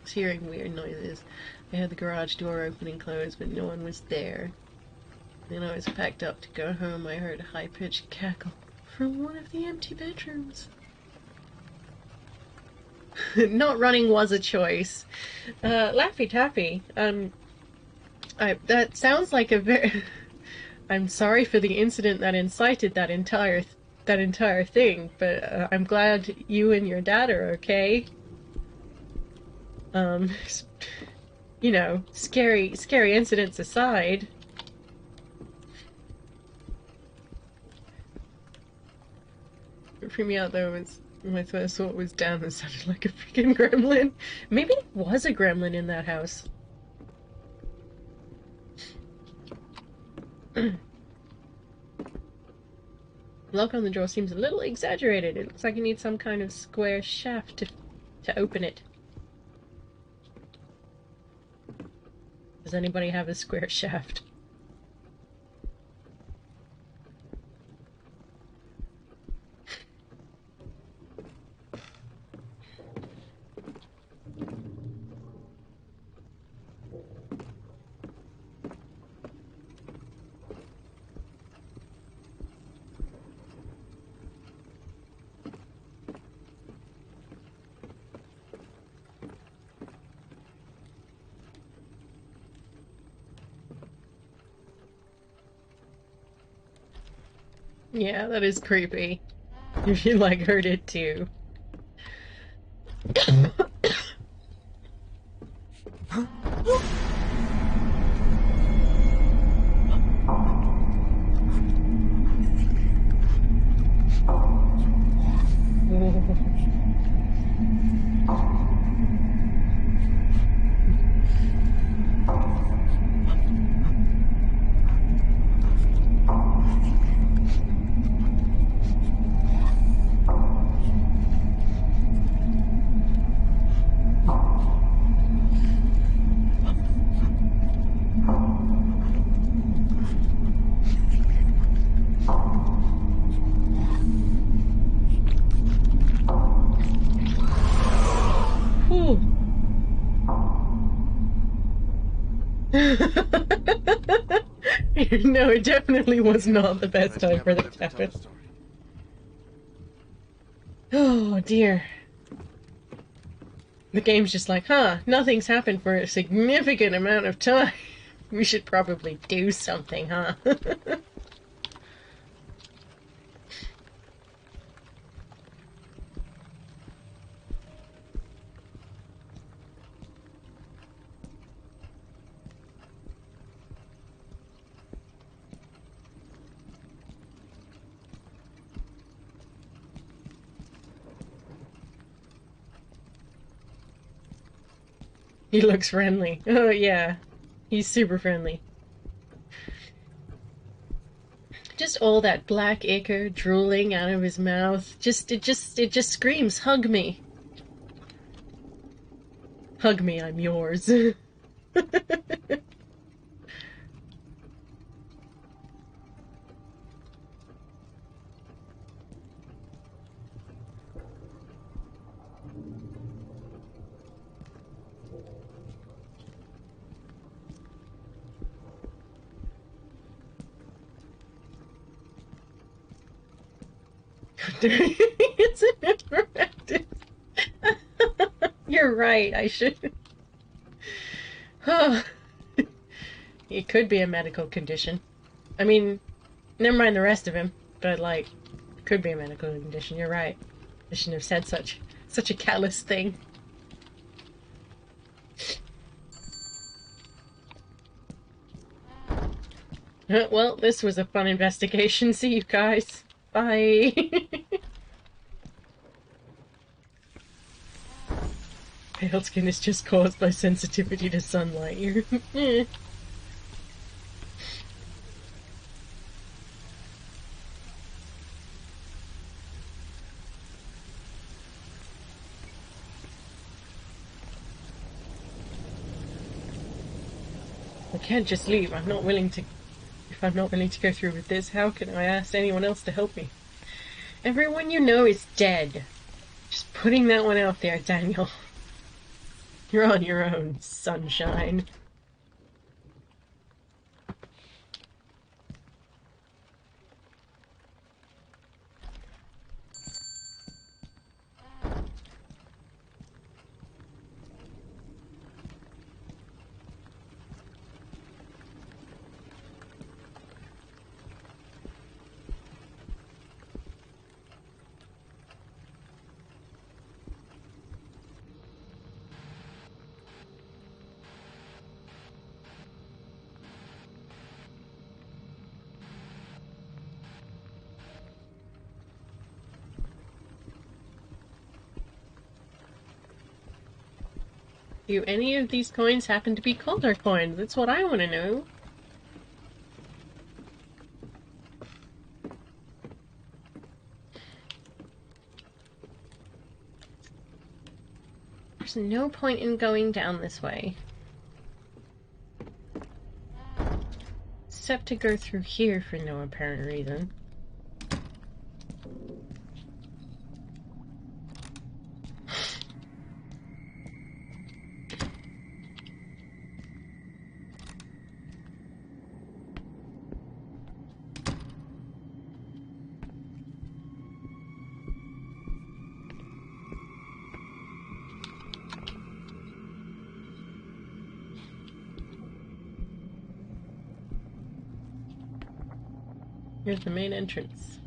A: was hearing weird noises, I heard the garage door open and close, but no one was there. Then I was packed up to go home. I heard a high-pitched cackle from one of the empty bedrooms. Not running was a choice. Laffy Taffy, that sounds like a very... I'm sorry for the incident that incited that entire thing, but I'm glad you and your dad are okay. You know, scary incidents aside. What freaked me out though was my first thought was, damn, that sounded like a freaking gremlin. Maybe it was a gremlin in that house. Lock on the door seems a little exaggerated. It looks like you need some kind of square shaft to open it. Does anybody have a square shaft? Yeah, that is creepy. If you, like, heard it too. No, it definitely was not the best time for that to happen. Oh dear. The game's just like, huh, nothing's happened for a significant amount of time. We should probably do something, huh? He looks friendly. Oh yeah, he's super friendly. Just all that black ichor drooling out of his mouth. It just screams, hug me. Hug me, I'm yours. It's an interactive. You're right, I should. It could be a medical condition. I mean, never mind the rest of him, but like, it could be a medical condition. You're right. I shouldn't have said such a callous thing. Well, this was a fun investigation. See you guys. Bye. Pale skin is just caused by sensitivity to sunlight. can't just leave. I'm not willing to... If I'm not willing to go through with this, how can I ask anyone else to help me? Everyone you know is dead. Just putting that one out there, Daniel. You're on your own, sunshine. Do any of these coins happen to be Coulter coins? That's what I want to know. There's no point in going down this way. Except to go through here for no apparent reason. Here's the main entrance.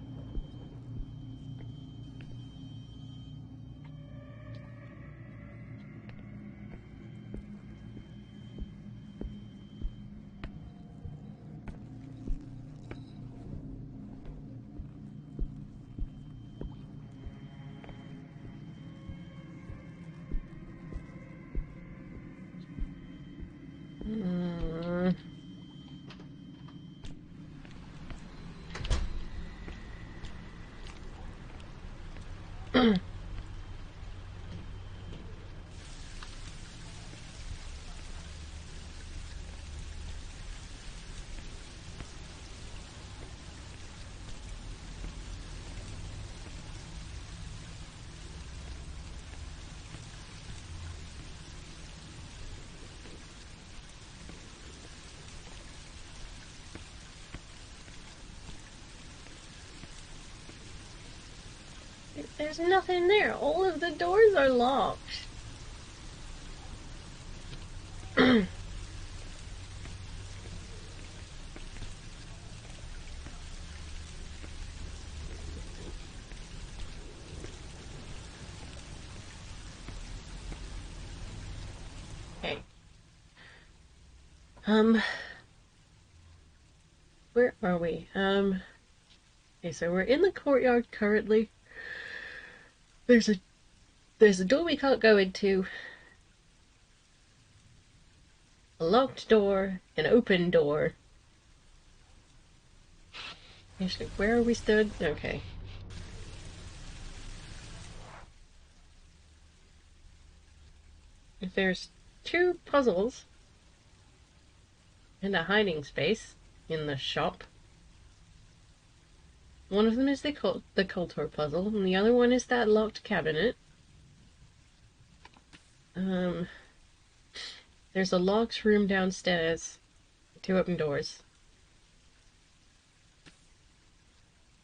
A: There's nothing there. All of the doors are locked. Okay. Where are we? Okay, so we're in the courtyard currently. There's a door we can't go into. A locked door, an open door. Actually, where are we stood? Okay. If there's two puzzles and a hiding space in the shop, one of them is the Coulter puzzle, and the other one is that locked cabinet. There's a locked room downstairs, two open doors.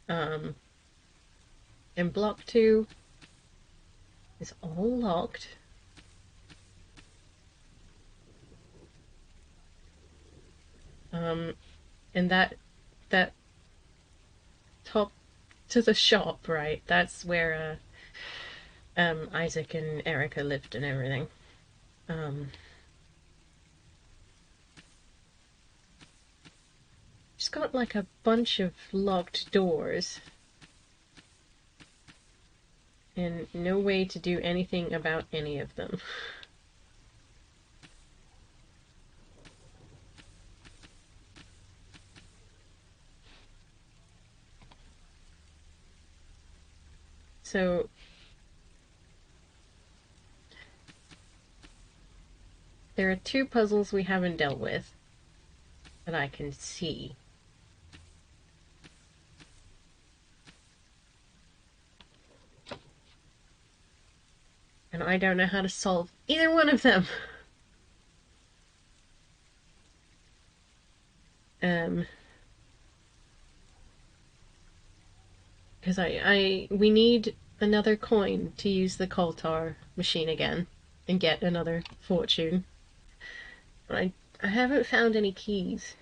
A: And block 2 is all locked. And that top to the shop, right? That's where Isaac and Erica lived and everything. Just got like a bunch of locked doors and no way to do anything about any of them. So there are two puzzles we haven't dealt with. that I can see. And I don't know how to solve either one of them. Because we need another coin to use the Koltar machine again and get another fortune. But I haven't found any keys.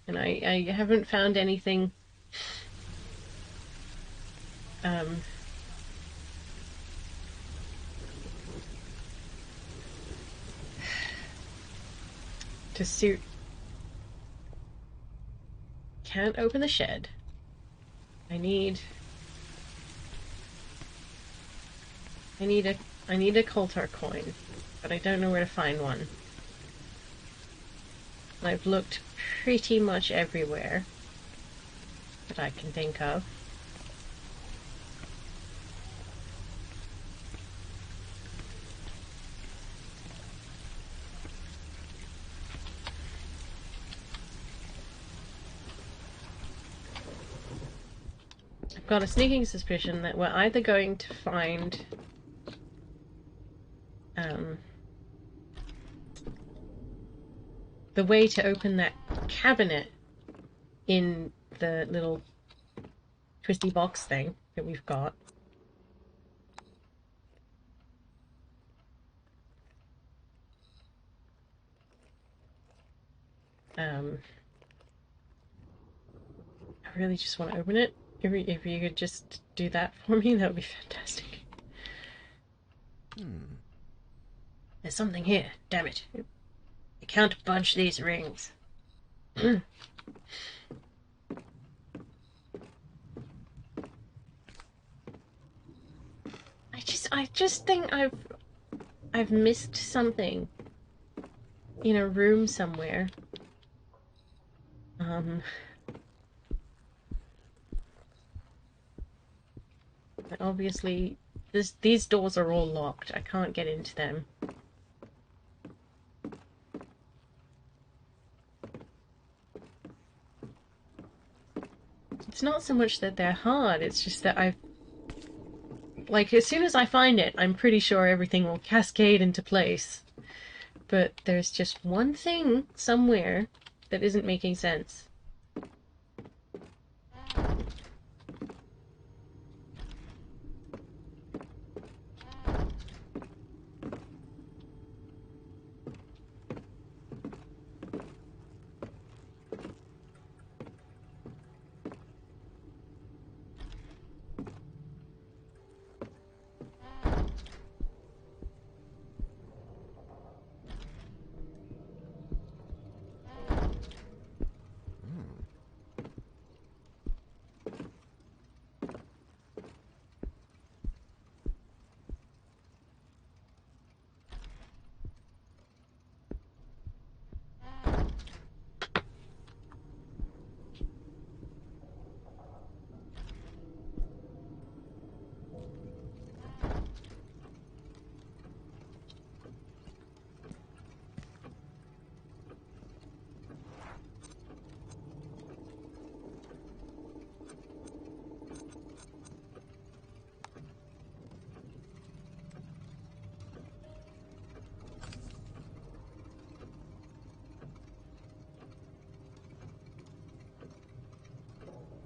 A: And I haven't found anything to suit. Can't open the shed. I need a Koltar coin, but I don't know where to find one. I've looked pretty much everywhere that I can think of. I've got a sneaking suspicion that we're either going to find the way to open that cabinet in the little twisty box thing that we've got. I really just want to open it. If you could just do that for me, that would be fantastic. There's something here. Damn it. I can't bunch these rings. I just think I've missed something in a room somewhere. But obviously these doors are all locked. I can't get into them. It's not so much that they're hard, it's just that like, as soon as I find it, I'm pretty sure everything will cascade into place. But there's just one thing somewhere that isn't making sense.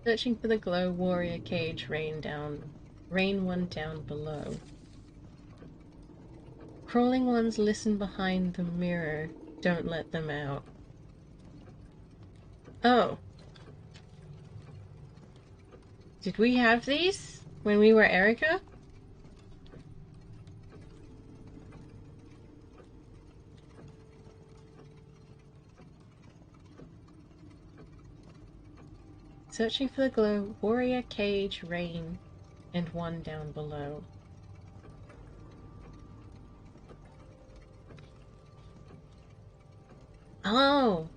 A: Searching for the glow warrior cage, rain one down below. Crawling ones listen behind the mirror, don't let them out. Oh. Did we have these when we were Erica? Searching for the glow warrior cage, rain And one down below. Oh!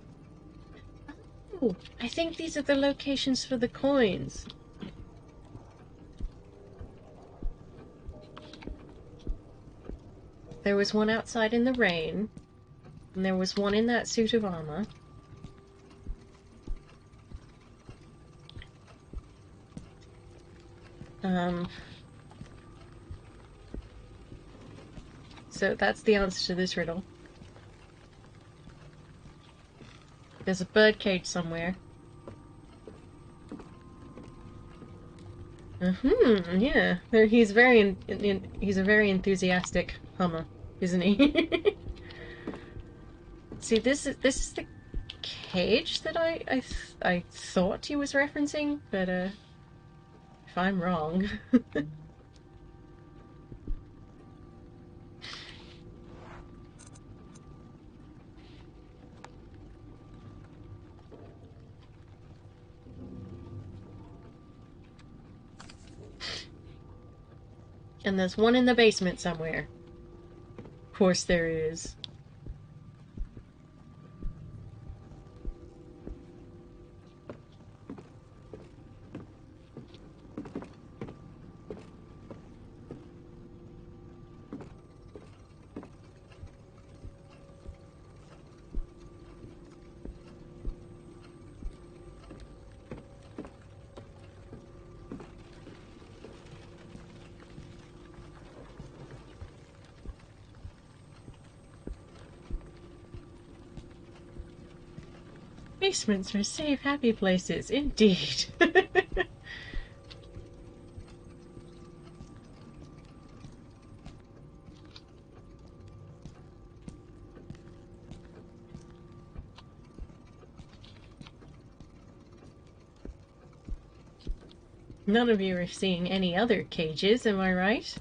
A: Oh! I think these are the locations for the coins. There was one outside in the rain, and there was one in that suit of armor. So that's the answer to this riddle. There's a birdcage somewhere. Yeah. He's very he's a very enthusiastic hummer, isn't he? See, this is the cage that I thought he was referencing, but if I'm wrong. And there's one in the basement somewhere. Of course there is. Basements are safe, happy places, indeed. None of you are seeing any other cages, am I right?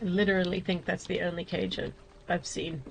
A: I literally think that's the only cage I've seen.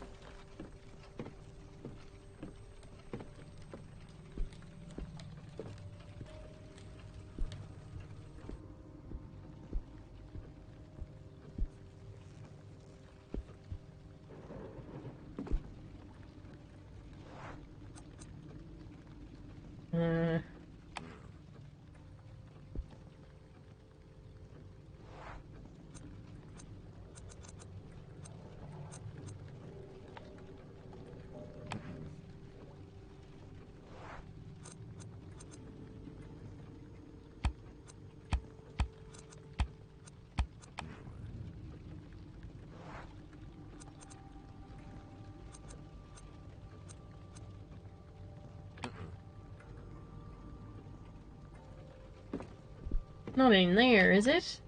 A: Not in there, is it?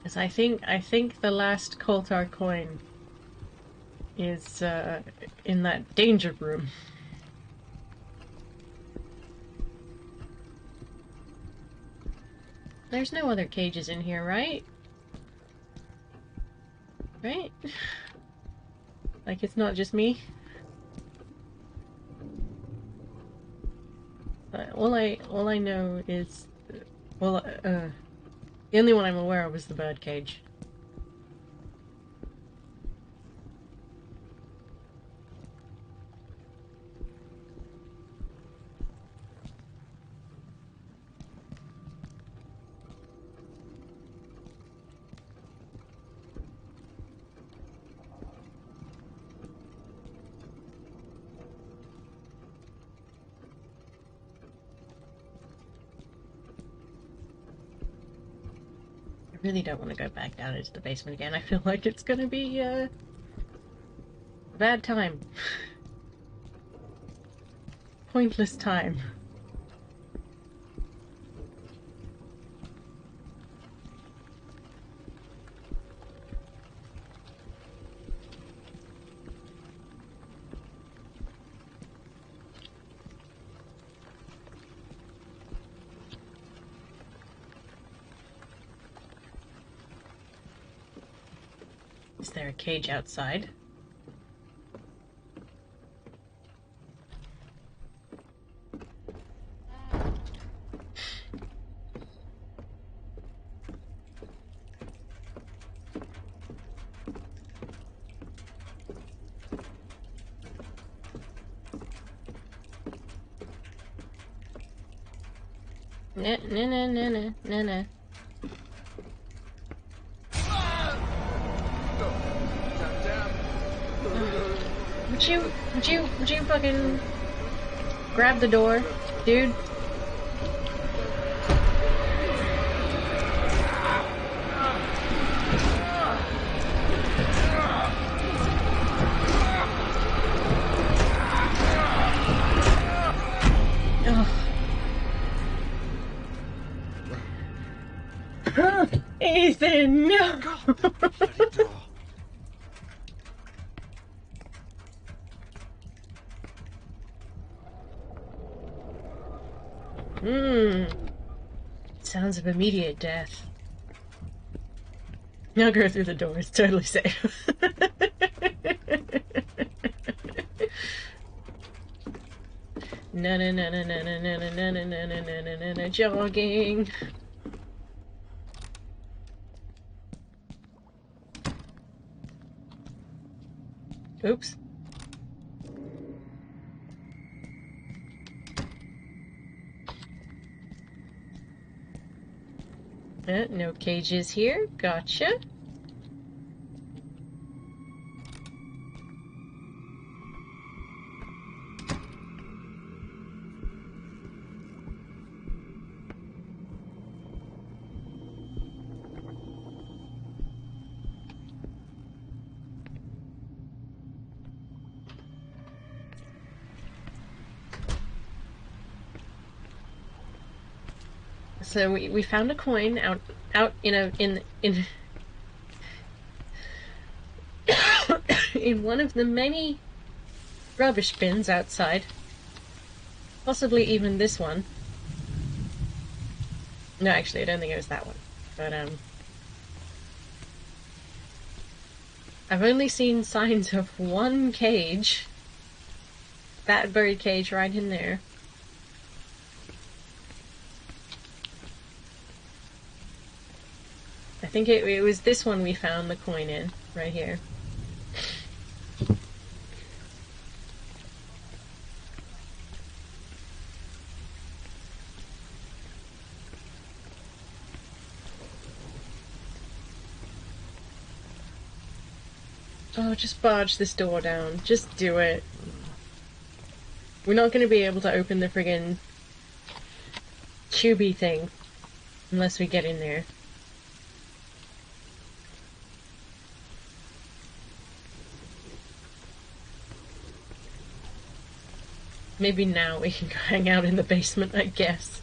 A: Because I think the last Koltar coin is in that danger room. There's no other cages in here, right? Right? Like, it's not just me? All I know is... Well, the only one I'm aware of is the bird cage. Really don't want to go back down into the basement again. I feel like it's gonna be a bad time. Pointless time. Is there a cage outside? Nah, nah, nah, nah, nah, nah, nah. Would you fucking grab the door, dude? Ugh. Ethan, no!
E: God, the bloody door.
A: Sounds of immediate death. I'll go through the door, it's totally safe. Na na na na na na na na na na na na na na na jogging. Oops. No cages here. Gotcha. So we found a coin out in in one of the many rubbish bins outside. Possibly even this one. No, actually, I don't think it was that one. But I've only seen signs of one cage. That buried cage right in there. I think it was this one we found the coin in, right here. Oh, just barge this door down. Just do it. We're not going to be able to open the friggin' tubey thing unless we get in there. Maybe now we can go hang out in the basement, I guess.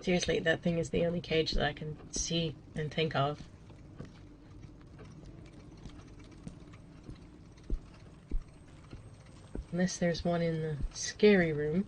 A: Seriously, that thing is the only cage that I can see and think of. Unless there's one in the scary room.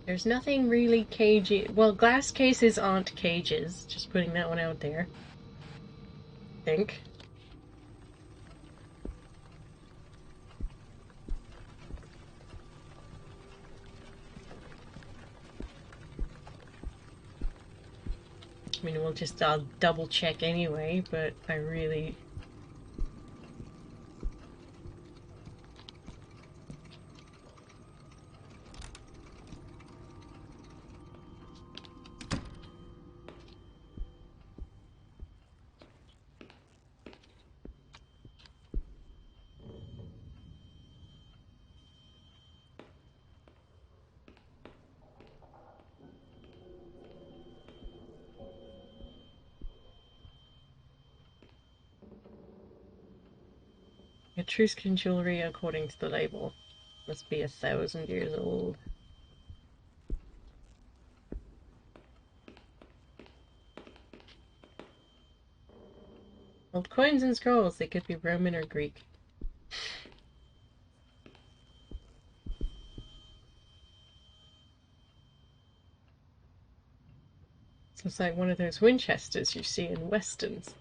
A: There's nothing really cagey. Well, glass cases aren't cages. Just putting that one out there. I think. I mean, I'll double check anyway, but I really... Etruscan jewelry, according to the label, must be 1,000 years old. Old coins and scrolls, they could be Roman or Greek. So it's like one of those Winchesters you see in westerns.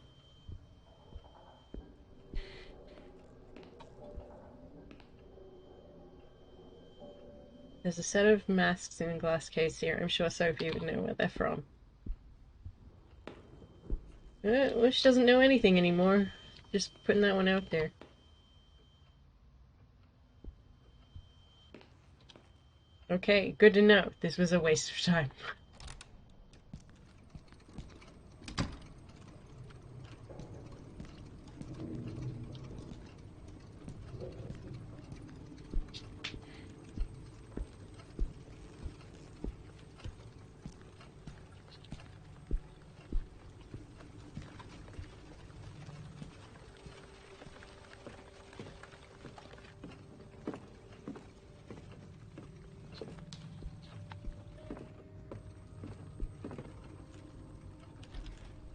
A: There's a set of masks in a glass case here. I'm sure Sophie would know where they're from. Well, she doesn't know anything anymore. Just putting that one out there. Okay, good to know. This was a waste of time.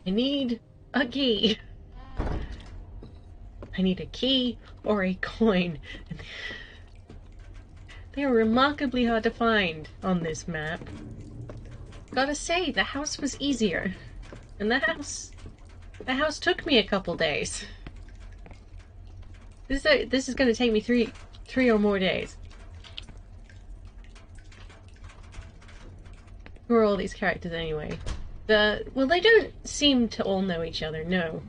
A: I need a key. I need a key or a coin. They are remarkably hard to find on this map. Gotta say, the house was easier. And the house took me a couple days. This is gonna take me three or more days. Who are all these characters anyway? Well, they don't seem to all know each other, no.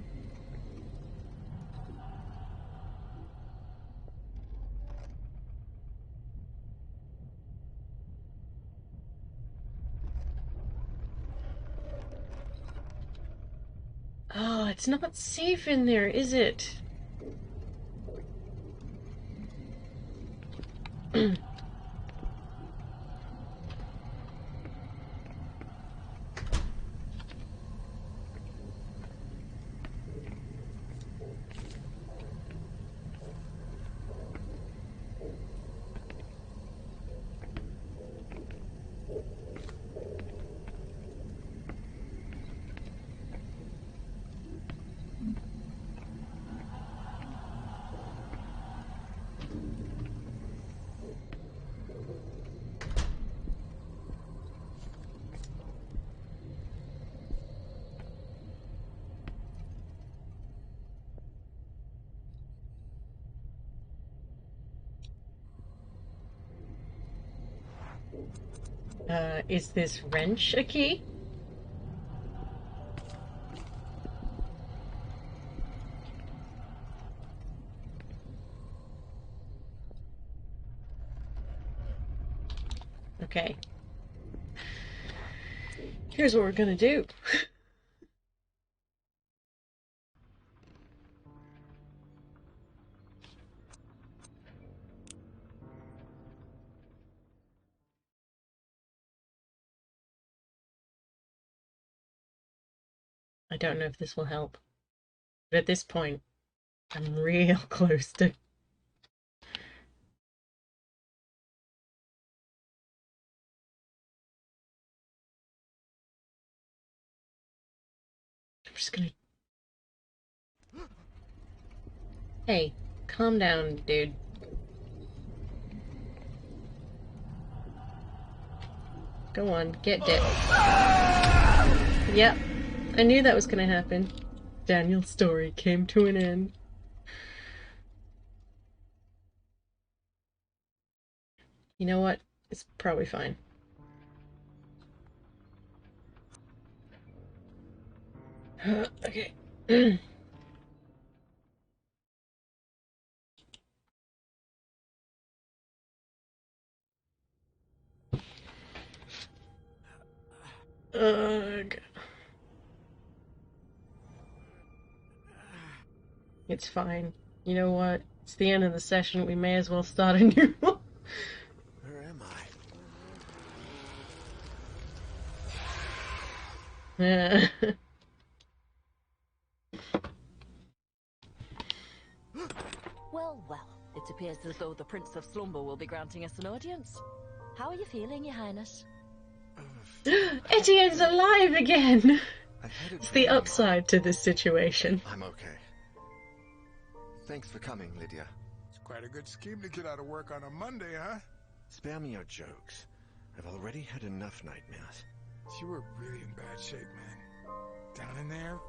A: Oh, it's not safe in there, is it? Is this wrench a key? Okay. Here's what we're gonna do. I don't know if this will help. But at this point, I'm real close to... I'm just gonna... Hey, calm down, dude. Go on, get dead. Yep, I knew that was gonna happen. Daniel's story came to an end. You know what? It's probably fine. Okay. Ugh. It's fine. You know what? It's the end of the session. We may as well start a new one.
E: Where am I?
F: Well, well, it appears as though the Prince of Slumber will be granting us an audience. How are you feeling, Your Highness?
A: Etienne's alive again!
E: I had a
A: It's the
E: dream.
A: upside to this situation.
E: I'm okay. Thanks for coming, Lydia.
D: It's quite a good scheme to get out of work on a Monday, huh?
E: Spare me your jokes. I've already had enough nightmares.
D: You were really in bad shape, man. Down in there.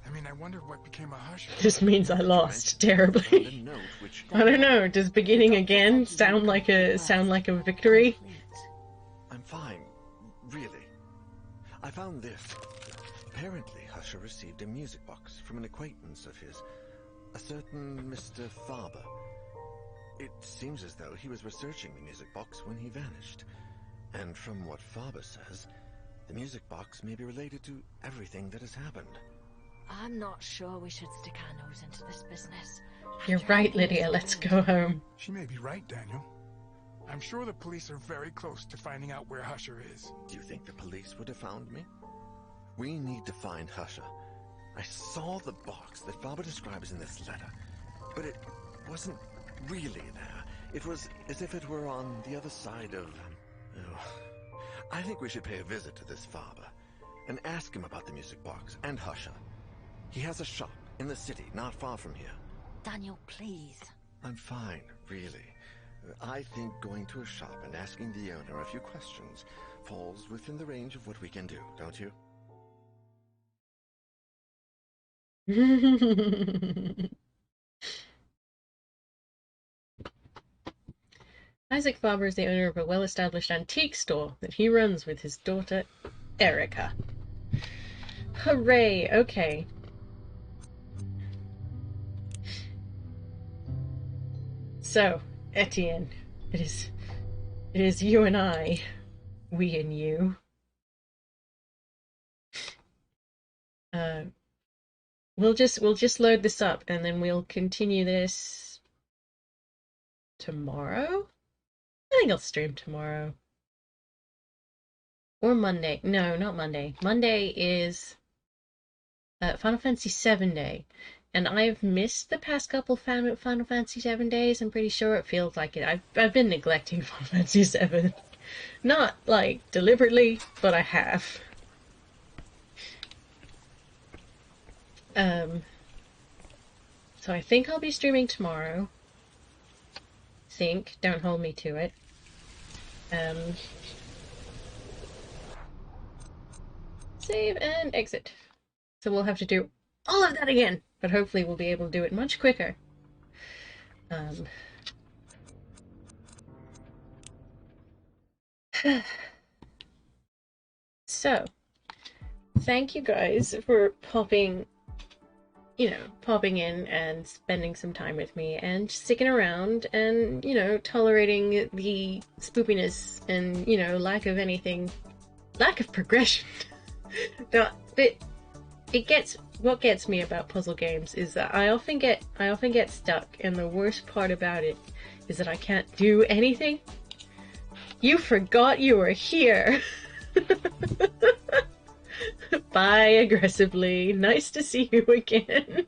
D: I mean, I wonder what became of Husher.
A: This means I lost
E: Found a
A: terribly.
E: note which...
A: I don't know, does beginning again sound like a victory?
E: I'm fine. Really. I found this. Apparently, Husher received a music box from an acquaintance of his. A certain Mr. Faber. It seems as though he was researching the music box when he vanished. And from what Faber says, the music box may be related to everything that has happened.
F: I'm not sure we should stick our nose into this business.
A: You're right, Lydia, let's go home.
D: She may be right, Daniel. I'm sure the police are very close to finding out where Husher is.
E: Do you think the police would have found me? We need to find Husher. I saw the box that Faber describes in this letter, but it wasn't really there. It was as if it were on the other side of... Oh. I think we should pay a visit to this Faber and ask him about the music box and Husher. He has a shop in the city, not far from here.
F: Daniel, please.
E: I'm fine, really. I think going to a shop and asking the owner a few questions falls within the range of what we can do, don't you?
A: Isaac Faber is the owner of a well-established antique store that he runs with his daughter, Erica. Hooray, okay. So, Etienne, it is you and I. We and you. We'll just load this up and then we'll continue this tomorrow? I think I'll stream tomorrow. Or Monday. No, not Monday. Monday is Final Fantasy VII Day. And I've missed the past couple Final Fantasy VII days. I'm pretty sure it feels like it. I've been neglecting Final Fantasy VII. Not, like, deliberately, but I have. So I think I'll be streaming tomorrow. Don't hold me to it. Save and exit. So we'll have to do all of that again, but hopefully we'll be able to do it much quicker. So, thank you guys for popping in and spending some time with me and sticking around and, tolerating the spoopiness and, lack of progression. What gets me about puzzle games is that I often get stuck, and the worst part about it is that I can't do anything. You forgot you were here. Bye, aggressively. Nice to see you again.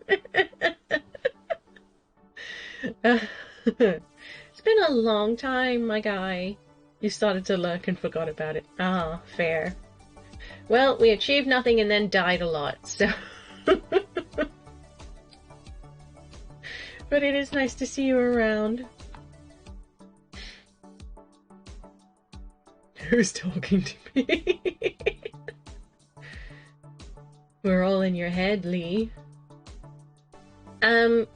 A: It's been a long time, my guy. You started to lurk and forgot about it. Ah, fair. Well, we achieved nothing and then died a lot, so... But it is nice to see you around. Who's talking to me? We're all in your head, Lee. I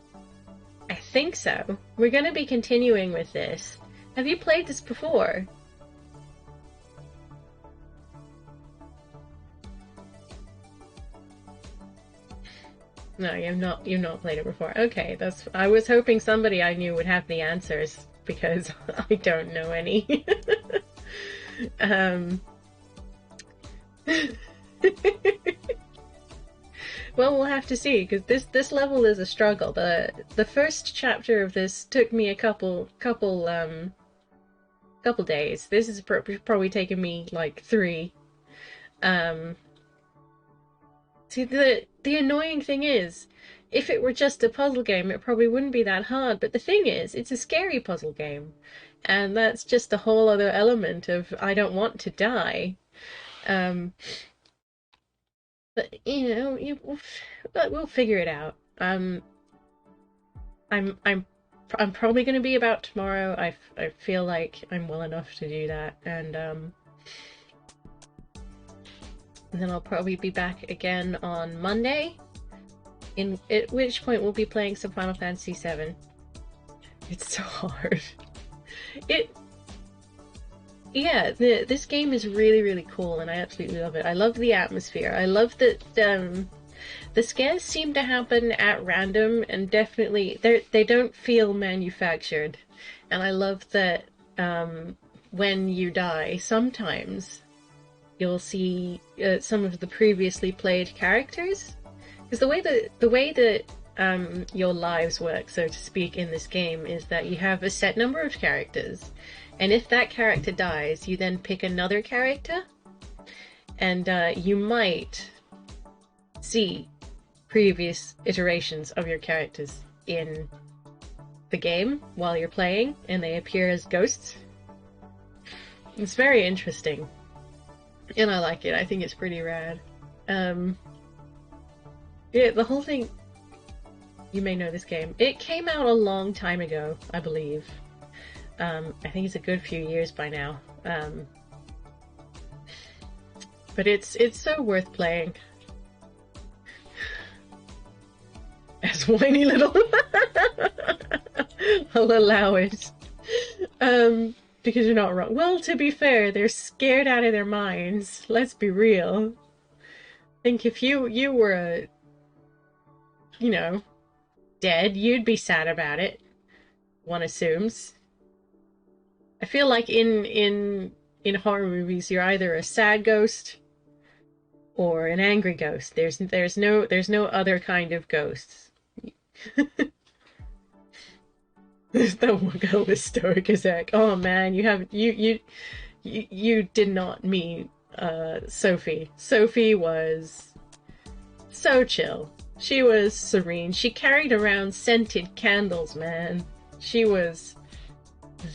A: think so. We're gonna be continuing with this. Have you played this before? No, you've not played it before. Okay, I was hoping somebody I knew would have the answers, because I don't know any. Well, we'll have to see, because this level is a struggle. The first chapter of this took me a couple days. This is probably taken me like 3. See, the annoying thing is, if it were just a puzzle game, it probably wouldn't be that hard. But the thing is, it's a scary puzzle game, and that's just a whole other element of I don't want to die. But you know, we'll figure it out. I'm probably going to be about tomorrow. I feel like I'm well enough to do that, and then I'll probably be back again on Monday. At which point we'll be playing some Final Fantasy VII. It's so hard. This game is really, really cool, and I absolutely love it. I love the atmosphere. I love that the scares seem to happen at random, and definitely they don't feel manufactured. And I love that when you die, sometimes you'll see some of the previously played characters, because the way that your lives work, so to speak, in this game is that you have a set number of characters, and if that character dies, you then pick another character, and you might see previous iterations of your characters in the game while you're playing, and they appear as ghosts. It's very interesting, and I like it. I think it's pretty rad. Yeah, the whole thing... You may know this game. It came out a long time ago, I believe. I think it's a good few years by now. But it's so worth playing. As whiny little... I'll allow it. Because you're not wrong. Well, to be fair, they're scared out of their minds. Let's be real. I think if you were dead, you'd be sad about it. One assumes. I feel like in horror movies, you're either a sad ghost or an angry ghost. There's no other kind of ghosts. There's no one girl with stoic as heck. Oh man, you did not meet Sophie. Sophie was so chill. She was serene. She carried around scented candles, man. She was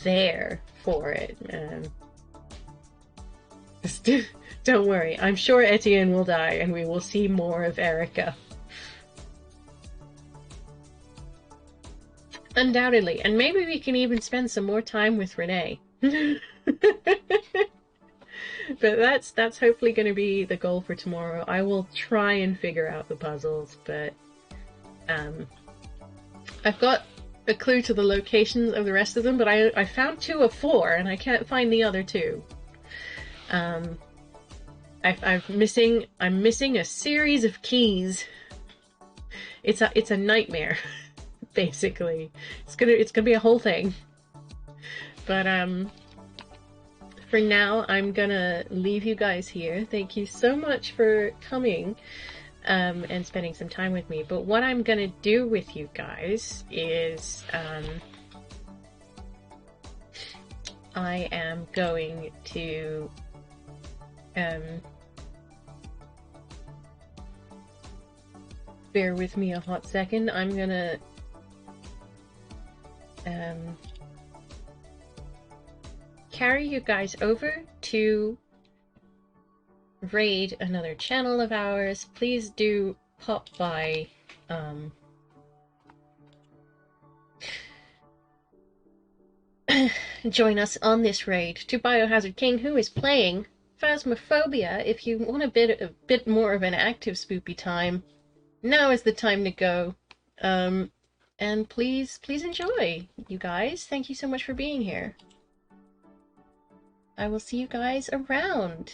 A: there for it, man. Don't worry. I'm sure Etienne will die, and we will see more of Erica. Undoubtedly. And maybe we can even spend some more time with Renee. But that's hopefully going to be the goal for tomorrow. I will try and figure out the puzzles, but I've got a clue to the locations of the rest of them, but I found 2 of 4, and I can't find the other 2. I'm missing a series of keys. It's a nightmare, basically. It's gonna be a whole thing. But for now, I'm gonna leave you guys here. Thank you so much for coming and spending some time with me. But what I'm gonna do with you guys is I am going to bear with me a hot second. I'm gonna carry you guys over to raid another channel of ours. Please do pop by join us on this raid to Biohazard King, who is playing Phasmophobia. If you want a bit more of an active spoopy time, now is the time to go. And please enjoy, you guys. Thank you so much for being here. I will see you guys around.